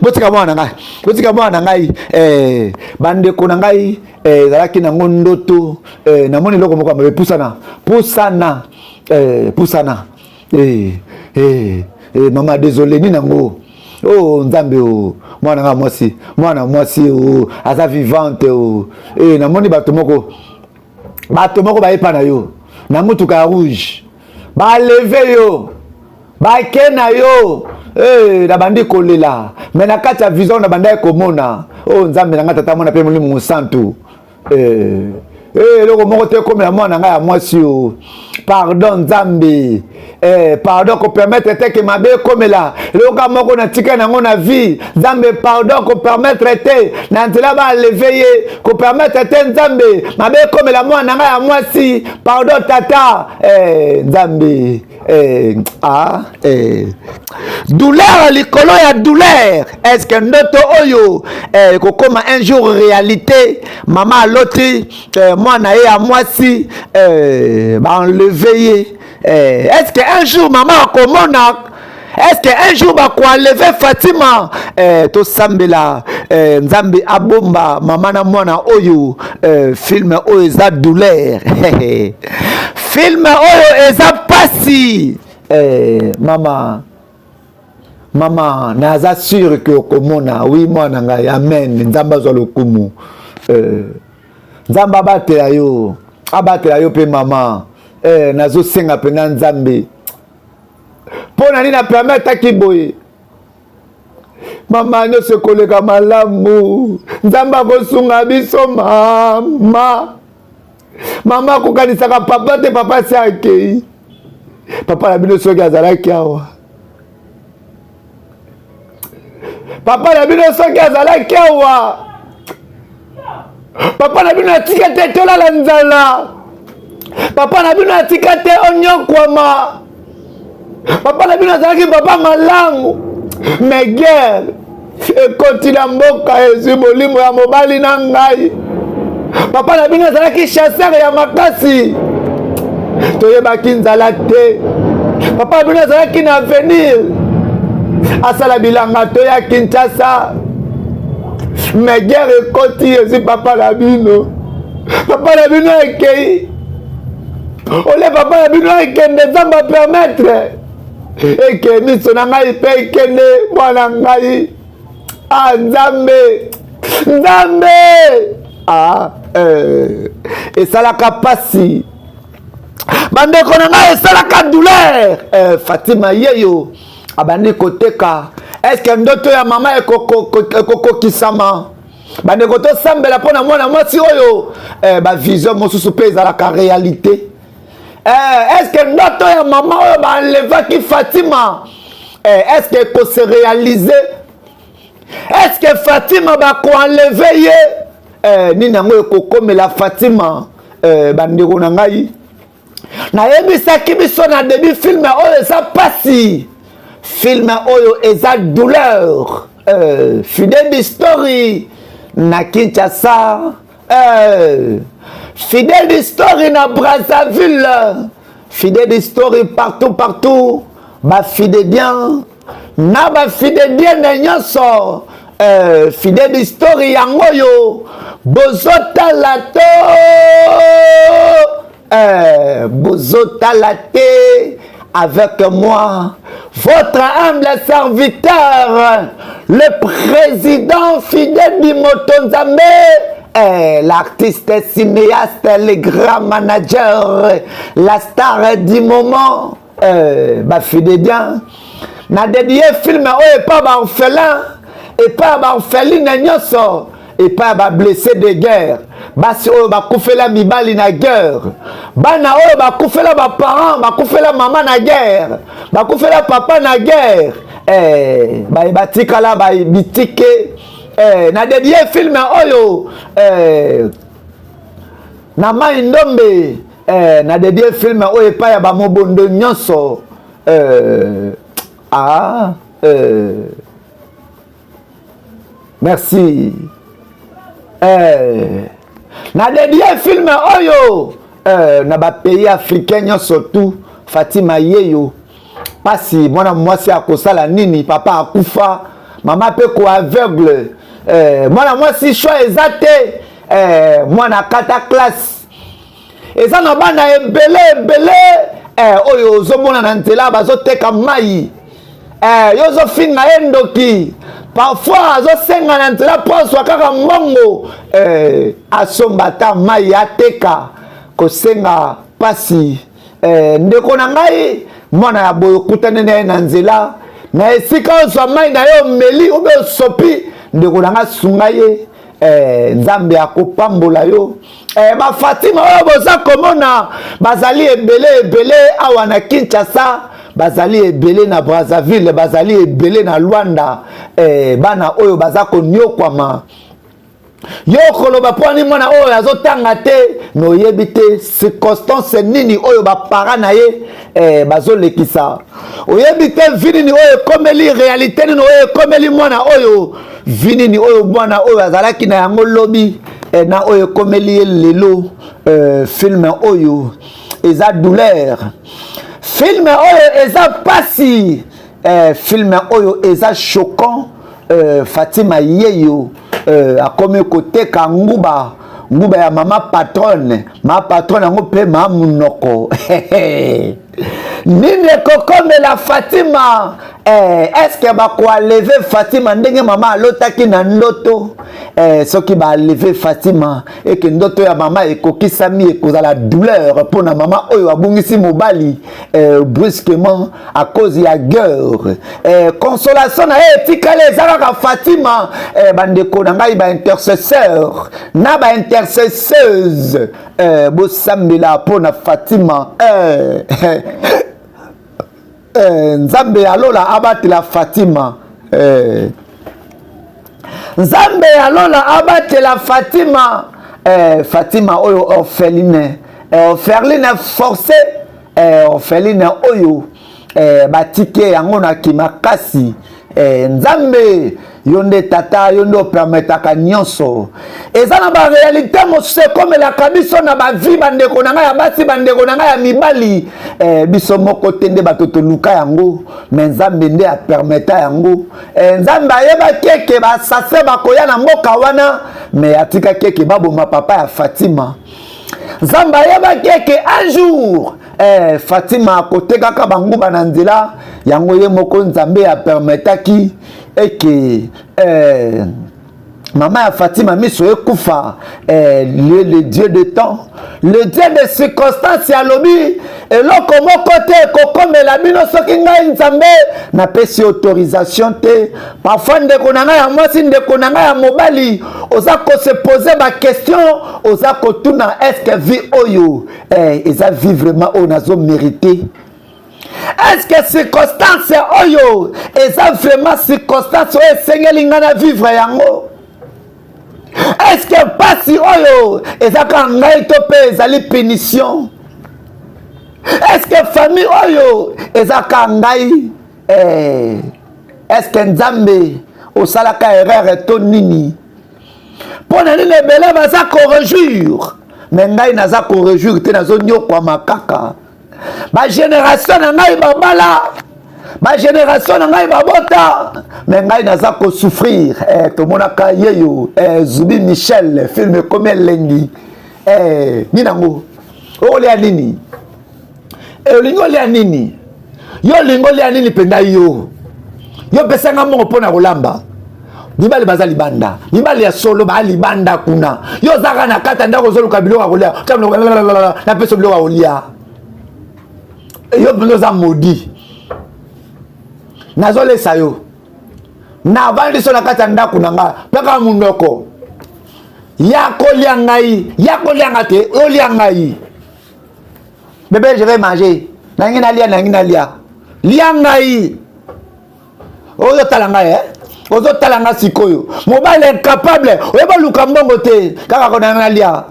botika mwana ngai bandeko na ngai zalaki na ngondoto namoni loko moko mabe pusana maman désolé ni nango oh nzambe mwana mwasi aza vivante namoni bato moko bayepa na yo na mutuka rouge baleve yo bakena yo na bandi kolela mais na kati ya vision na banda komona nzambe na nga tata mwana pe molimo mosantu loko moko te komela mwana ngai ya mwasi pardon nzambe pardon ko permettre te ke mabe komela loka moko na tika nango na vie nzambe pardon ko permettre te na nzela ba lever ye ko permettre te nzambe mabe komela mwana ngai ya mwasi pardon tata nzambe douleur likolo ya douleur est-ce que ndoto oyo kokoma un jour réalité maman aloti mwana ye ya mwasi baenlever ye est-ce que un jour maman akomona est-ce que un jour bakoenlever Fatima tosambela nzambe abomba mama na mwana oyo film oyo eza douleur film oyo eza pasi mama naza sûr que okomona oui mwana ngai amen nzambe azwa lokumu nzambe abatela yo pe mama nazosenga pena nzambe mpona nini apermetaki boye mama nyonso ekoleka malamu nzambe akosunga biso mama akokanisaka papa te papa si akei papa na bino soki azalaki awa papa na bino soki azalaki awa papa na bino atika te tolala nzala papa na bino atika te onyokwama papa na bino azalaki papa malamu me guerre ekoti na mboka ezwi molimo ya mobali na ngai papa na bino azalaki chasseur ya makasi toyebaki nzala te papa na bino azalaki na avenir asala bilanga toya Kinshasa me guerre ekoti ezwi papa na bino ekei ole papa na bino ekende nzambe apermettre eke miso na ngai mpe ekende mwana ngai nzambe esalaka pasi bandeko na ngai esalaka douleur Fatima yeyo abandi koteka eske ndoto ya mama ekokokisama bandeko tosambela mpo na mwana mwasi oyo bavision mosusu mpe ezalaka réalité eske ndoto ya mama oyo baenlevaki Fatima eske ekose réalize eske Fatima bakoenleve ye nini yango ekokomela Fatima bandeko na ngai nayebisaki biso na début filme oyo eza pasi filme oyo eza douleur fidèle d'histoire na Kinshasa fidèle d'histoire na Brazzaville fidèle d'histoire partout bafidélien na bafidélien na nyonso fidèle d'histoire yango yo bozotala te avec moi votre humble serviteur le président Fidèle Motonzambe l'artiste cinéaste le grand manager la star du moment bafidélien na dédié film oyo epa baorphelin epa baorpheline nyonso epa bablessé de guerre basi oyo bakufela mibali na guerre bana oyo bakufela baparent bakufela mama na guerre bakufela papa na guerre batikala bitike na dédié film oyo na mai ndombe na dédié film oyo epa ya bamobondo nyonso merci na dédié film oyo na bapays africain nyonso tout Fatima yeyo pasi mwana mwasi akosala nini papa akufa mama pe ko aveugle mwana mwasi choix eza te mwana kata classe eza na bana ebele oyo ozomona na nzela bazoteka mai yozofinga ye ndoki parfois azosenga na nzela mpo azwa kaka mbongo asomba ata mai ateka kosenga pasi ndeko na ngai mwana ya boyo okutani na ye na nzela na esika ozwa mai na ye omeli obe osopi ndeko na ngai sunga ye nzambe akopambola yo bafatima oyo boza komona bazali ebele awa na Kinshasa bazali ebele na Brazzaville bazali ebele na Luanda bana oyo baza konyokwama yo koloba poni mwana oyo azotanga te noyebi te circonstance nini oyo bapara na ye bazolekisa oyebi te vinini oyo ekomeli réalité nini oyo ekomeli mwana oyo vinini oyo mwana oyo azalaki na yango lobi na oyo ekomeli ye lelo filme oyo eza douleur filme oyo eza pasi filme oyo eza choquant Fatima yeyo akomi koteka nguba ya mama patronne yango mpe ma munoko nini ekokomela Fatima eske bakoaleve Fatima ndenge mama alotaki na ndoto soki baaleve Fatima eke ndoto ya mama ekokisami ekozala douleur mpona mama oyo abungisi mobali brusquement à cause ya guerre consolation na ye etikali eza kaka Fatima bandeko na ngai baintercesseur na baintercesseuse bosambela mpona Fatima Nzambe alola abatela Fatima. Nzambe alola abatela Fatima. Fatima oyo orpheline. Orpheline forcé. Orpheline oyo. Batike yango na kimakasi. Nzambe yonde tata yonde permetaka nyonso eza na ba réalité mose comme la kabiso na ba vie bandeko na ya basi bandeko na ya mibali biso moko tende batoto luka yango mais Nzambe nde a permettre yango Nzambe ayeba keke ba sase bakoya na mboka wana mais atika keke baboma papa ya Fatima Nzambe ayeba keke un jour Fatima akoteka ka banguba na nzela yango ye moko Nzambe a permetaki eke maman ya Fatima miso ekufa le Dieu de temps le Dieu de circonstance ya lobi eloko moko te kokomela bino soki ngai Nzambe na pesi autorisation te parfois ndeko na ngai ya mwasi ndeko na ngai ya mobali oza ko se poser ba question oza ko tuna est-ce que vie oyo eza vivre vraiment on nazo mériter. Est-ce que circonstance oyo eza vraiment circonstance oyo esengeli nga na vivre yango? Est-ce que pasi oyo eza ka ngai to pe ezali punition? Est-ce que famille oyo eza ka ngai est-ce que Nzambe osalaka erreur to nini? Pona nini ebele baza ko réjouir mais ngai naza ko réjouir te nazo nyokwa makaka. Ba génération na ngai babala ba génération na ngai babota mais ngai naza ko souffrir to monaka yeyo Zubi Michel film comme lengi ni nango ole ya nini olingo le ya nini yo lingo le ya nini penda yo pesanga mo pona kolamba mibali baza libanda mibali ya solo ba libanda kuna yo zaka na kata ndako zoluka biloko kolia na peso biloko kolia yo bloza maudit nazolesa yo na bandi so na kata ndako nanga peka mundoko yako lianga te olia ngai bébé je vais manger nangina lia liangai oyo talanga ozo talanga sikoyo mobile incapable oyeba luka mbongo te kaka ko nangina lia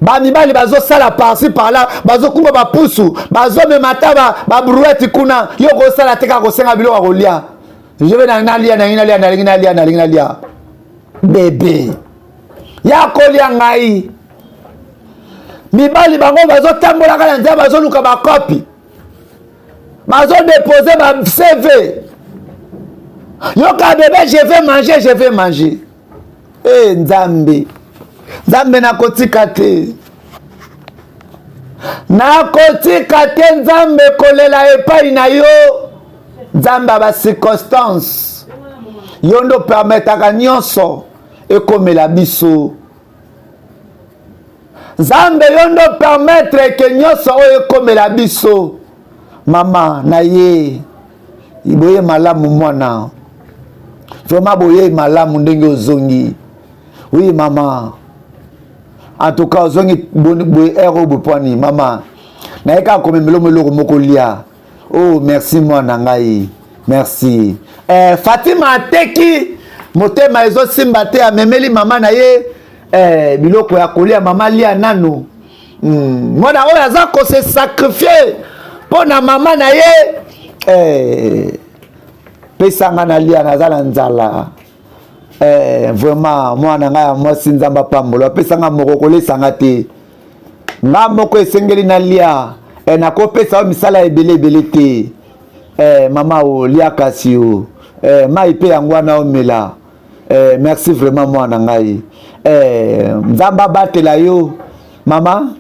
ba mibali bazo sala par-ci par-là bazo kumba ba pusu bazo me mataba ba brouette kuna yo ko sala teka ko senga biloko ko lia je vais nangina lia bébé ya ko lia ngai mibali bango bazo tambola kala nzia bazo luka ba copie bazo déposer ba CV yo ka bébé je vais manger Nzambe na kotika te Nzambe kolela epai na yo Nzambe ba circonstance yondo permetaka nyonso ekomela biso Nzambe yondo permettre ke nyonso oyo ekomela biso mama na ye iboye malamu mwana vraiment boye malamu ndenge ozongi oui mama en tout cas ozongi boye ero bopwani mama na eka komemelo meloko moko lia oh merci mwana ngai merci Fatima ateki motema ezosimba te amemeli mama na ye biloko ya kolia mama lia nano mwana oyo aza ko se sacrifier pona mama na ye pesanga na lia nazala nzala vraiment mwana ngai mwasi Nzamba pambolo pesanga moko kolesanga te nga moko esengeli na lia nakopesa misala ebele te mama o lia kasi o mai pe yango wana omela merci vraiment mwana ngai Nzamba batela yo mama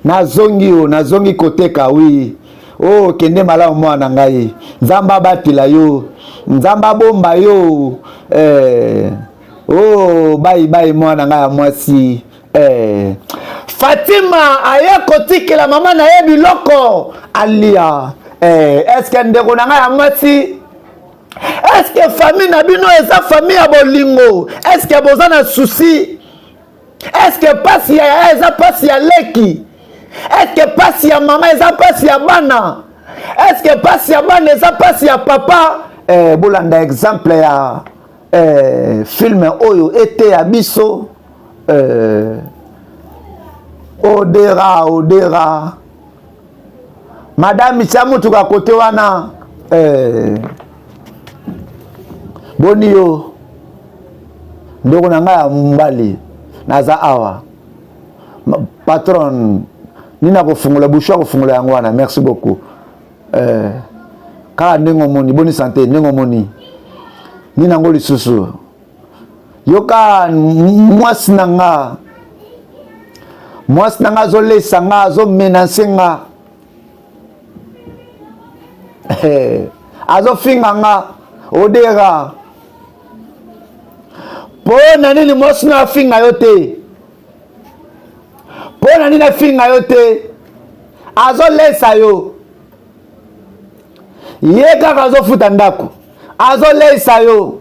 nazongi koteka wi oh kende malamu mwana ngai Nzamba batela yo Nzamba bomba yo oh bye mwana ngai mwasi Fatima aya kotikela mama na ye biloko alia est-ce que ndeko na ngai mwasi est-ce que famille na bino eza famille ya bolingo est-ce que boza na souci est-ce que pasi ya eza pasi ya leki est-ce que pasi ya mama eza pasi ya bana est-ce que passe ya bana eza passe ya papa bolanda exemple ya film oyo ete ya biso odera madame chamutuka kote wana boni yo ndoko na ngai ya mbali naza awa patron nina kofungula bouchon kofungula yango wana merci beaucoup kala ndenge omoni boni santé ndenge omoni nina ngo lisusu yoka mwasi na nga azolesa nga azomenanse nga azofinga nga odera po na nini mwasi na afinga yo te po na nini afinga yo te azolesa yo ye kaka azofuta ndako azolesa yo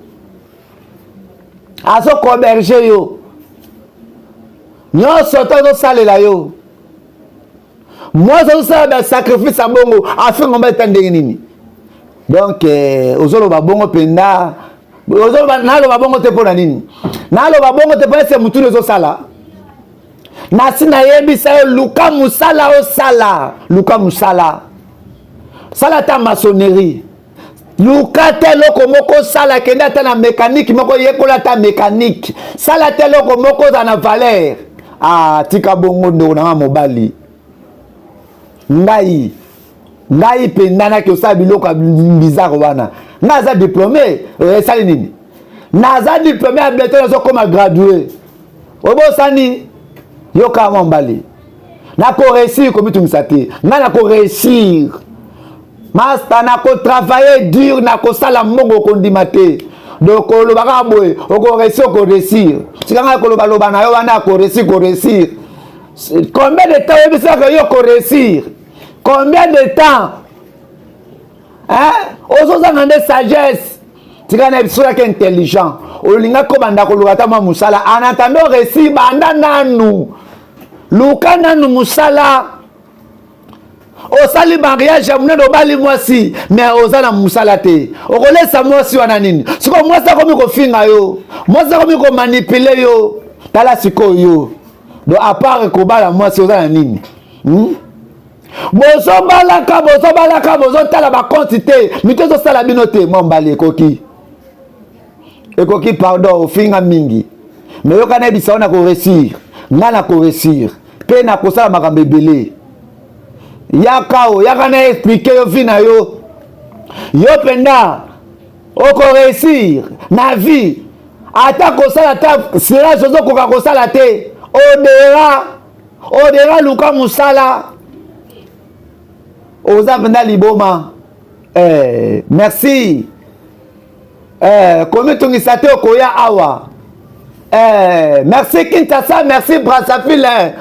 azokoberge yo nyonso to azosalela yo mwasi azosala basacrifice ya bongo afinga mba eta ndenge nini donc ozoloba bongo mpenza naloba bongo te mpo na nini naloba bongo te mpo ese mutulu ezosala nasi nayebisa yo luka mosala osala luka mosala sala ta maçonnerie luka te eloko moko osala kende ata na mécanique moko yekola ta mécanique sala te eloko moko oza na valeur tika bongo ndeko nanga mobali ngai mpenza naki osala biloko ya bizarre wana ngai aza diplômé esali nini naza diplômé ya bientôt nazokoma gradué obosani yoka mwa mbali nakoréussir komitungisa te ngai nakoréussir master nakotravaille dur nakosala mbongo okondima te donc olobaka boye okoréussir okoréussir tika ngai kolobaloba na yo wana akoréussir combien de temps oyebisaka yo koréussir combien de temps ozozanga nde sagesse tika na biso yaki intelligent olinga kobanda koluka ta mwa mosala en attendant réussir banda nanu luka nanu mosala osali mariage ya monene obali mwasi mais oza na mosala te okolesa mwasi wana nini sikoyo mwasi akomi kofinga yo mwasi akomi komanipule yo tala sikoyo donc apart kobala mwasi oza na nini bozobalaka bozotala bakonti te mito ezosala bino te mwa mbali ekoki pardon ofinga mingi me yoka nayebisa yo na koréussir nga na koréussir mpe na kosala makambo ebele yaka na explike yo vi na yo mpenza okoréussir na vie ata kosala ta sirage ozokoka kosala te odera luka mosala oza mpenza liboma merci komitungisa te okoya awa merci Kinshasa merci Brazzaville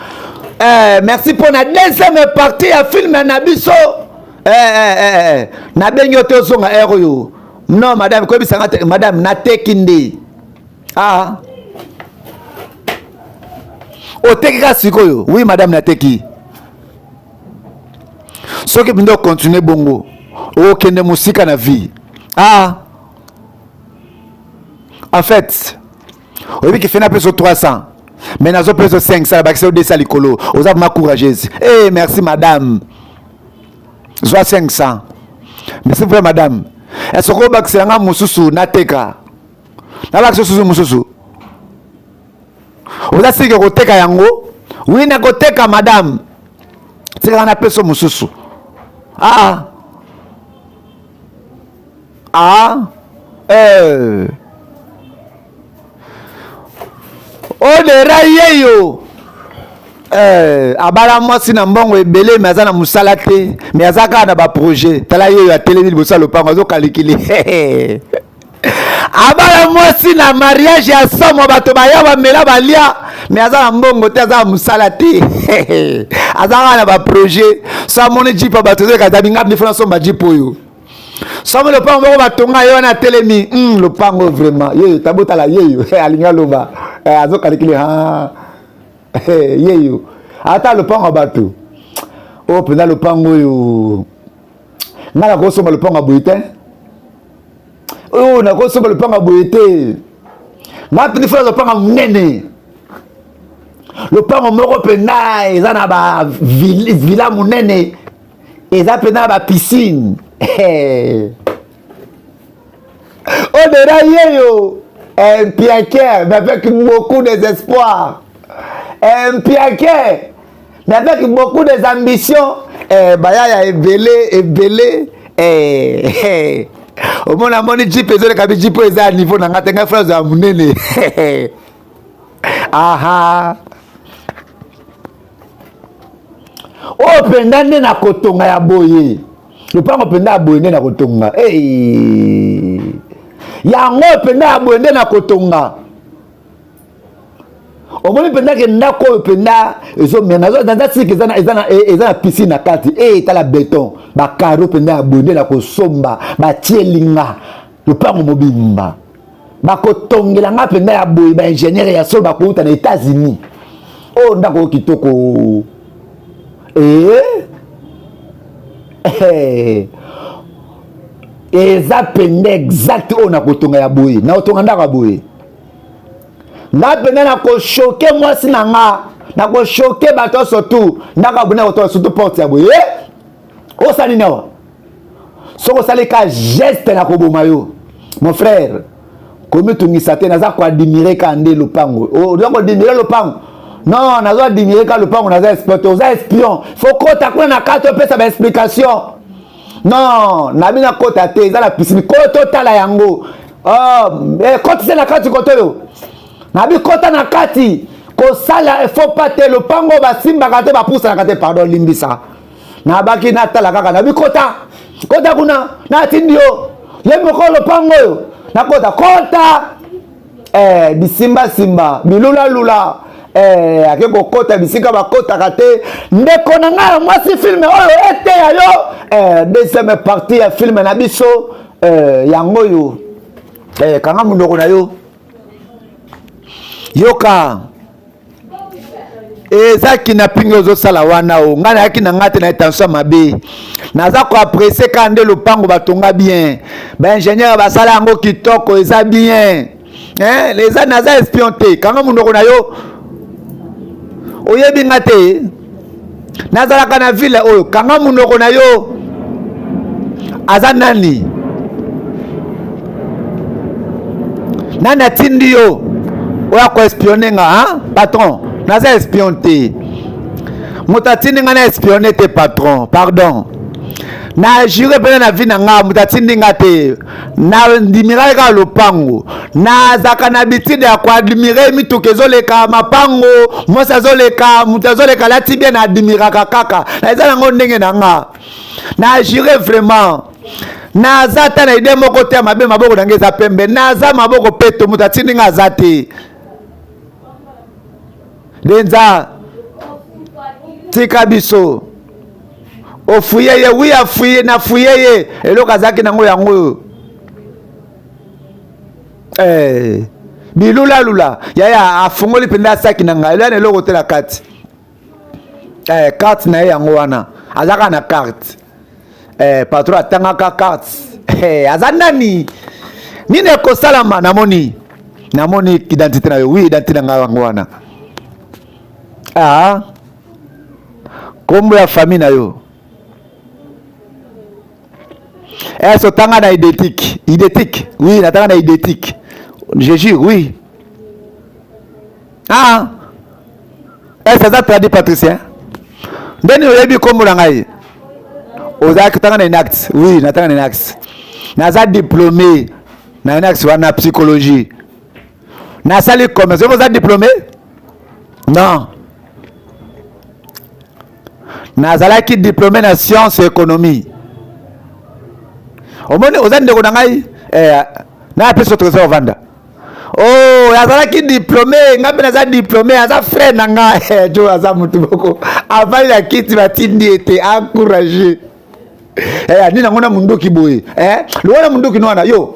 merci pour la deuxième partie ya film na biso nabengi yo te ozonga ere oyo non madame koyebisanga te madame nateki nde oteki ka sikoyo oui madame nateki soki mpenza okontinue bongo okende mosika na vie en fait oyebi ki fe na peso 300 mais nazo peso 500 bakisi o 200 likolo oza vraiment courageuse merci madame zwa 500 merci vrai madame est-ce que obakisela nga mosusu nateka nabakisi osusu mosusu oza sike koteka yango wi nakoteka madame tikaka na peso mosusu odera yeyo abala mwasi na mbongo ebele me aza na mosala te me aza kaka na baprojet tala yeyo atelemi liboso ya lopango azokalikili abala mwasi na mariage ya somo bato baya bamela balia me aza na mbongo te aza na mosala te aza kaka na baprojet so amoni jipe bato ezokata bingapi ndefona somba jipe oyo somo lopango moko batonga ye wana atelemi lopango vraiment yeyo tabotala yeyo alinga loba azokalikili yeyo ata lopango bato mpenza lopango oyo nga nakosomba lopango boye te oyo nakosomba lopango boye te nga pindi fona lopango monene lopango moko mpena eza na bavilla monene eza mpena na bapiscine odera yeyo un piaquer mais avec beaucoup d'espoir un piaquer mais avec beaucoup d'ambitions bayaya ebele omona moni jipe ezoleka bi jipe eza ya niveau na nga te ngai frère ya monene aha oyo mpenza nde na kotonga ya boye lopango mpenza ya boye nde na kotonga yango mpenza ya boye nde na kotonga omoni mpenza ke ndako oyo mpenza ezomena naza siki eza na piscine na kati etala beton bakaro mpenza ya boye nde na kosomba batie linga lopango mobimba bakotongela nga mpenza ya boye baingénieur ya solo bakouta na États-Unis oyo ndako oyo kitoko eza pende exact oyo na kotonga ya boye na kotonga ndako ya boye nga pende na koshoke mwasi na nga na koshoke bato surtout ndako ya boye na kotonga surtout porte ya boye osali nini awa soki osali ka geste na koboma yo mon frère komitungisa te naza koadimire ka nde lopango oza kodimire lopango non nazo adimire ka lopango naza espion te oza espion fo kota kuna na kati opesa baexplication non nabi na kota te eza na piscine koto tala yango kotise na kati koto oyo nabi kota na kati kosala efo pa te lopango basimbaka te bapusanaka te pardon limbisa nabaki natala kaka nabi kota kuna natindi yo ye moko lopango oyo nakota kota bisimbasimba bilulalula ake kokota bisika bakotaka te ndeko na ngai mwasi filme oyo eteya yo deuxième partie ya filme na biso yango oyo kanga munoko na yo yoka eza kidnapping ozosala wana o ngai nayaki na ngai te na intention mabe naza koaprecie ka nde lopango batonga bien baingénieur basala yango kitoko eza bien eza naza espion te kanga munoko na yo oyebi nga te nazalaka na ville oyo kanga munoko na yo aza nani atindi yo oya koespionne nga patron naza espion te moto atindi nga na espionne te patron pardon na jure pene na vie na nga moto atindi nga te na ndimira kaka lopango nazaka na bitide ya koadimire mituka ezoleka mapango mwasi azoleka moto azoleka lati bien na adimiraka kaka na eza nango ndenge na nga na jure vraiment naza ata na ide moko te ya mabe maboko na nge eza pembe naza maboko peto moto atindi nga aza te denza tika biso ofuye ye wi afuye na fuye ye eloko azaki nango yango bilulalula yaya afungoli mpenza asaki na ngai eloko na eloko te na kati carte na ye yango wana azaka na carte patron atangaka carte aza nani nini ekosalama namoni identité na yo wi identité na ngai yango wana kombo ya famille na yo est-ce tanga na idétique oui natanga na idétique je jure oui est-ce ça traduit patricien ndeni oyebi kombo na ngai ozaki tanga na inact oui natanga na inact naza diplômé na inact wana psychologie nasali commerce oza diplômé non nazalaki diplômé na science et économie omoni oza ndeko na ngai na apesi autorisation ovanda azalaki diplômé ngai mpe naza diplômé aza frère na ngai jo aza motu moko avali na kiti batindi ete encouragé nini nango na munduki boye longona munduki nwana yo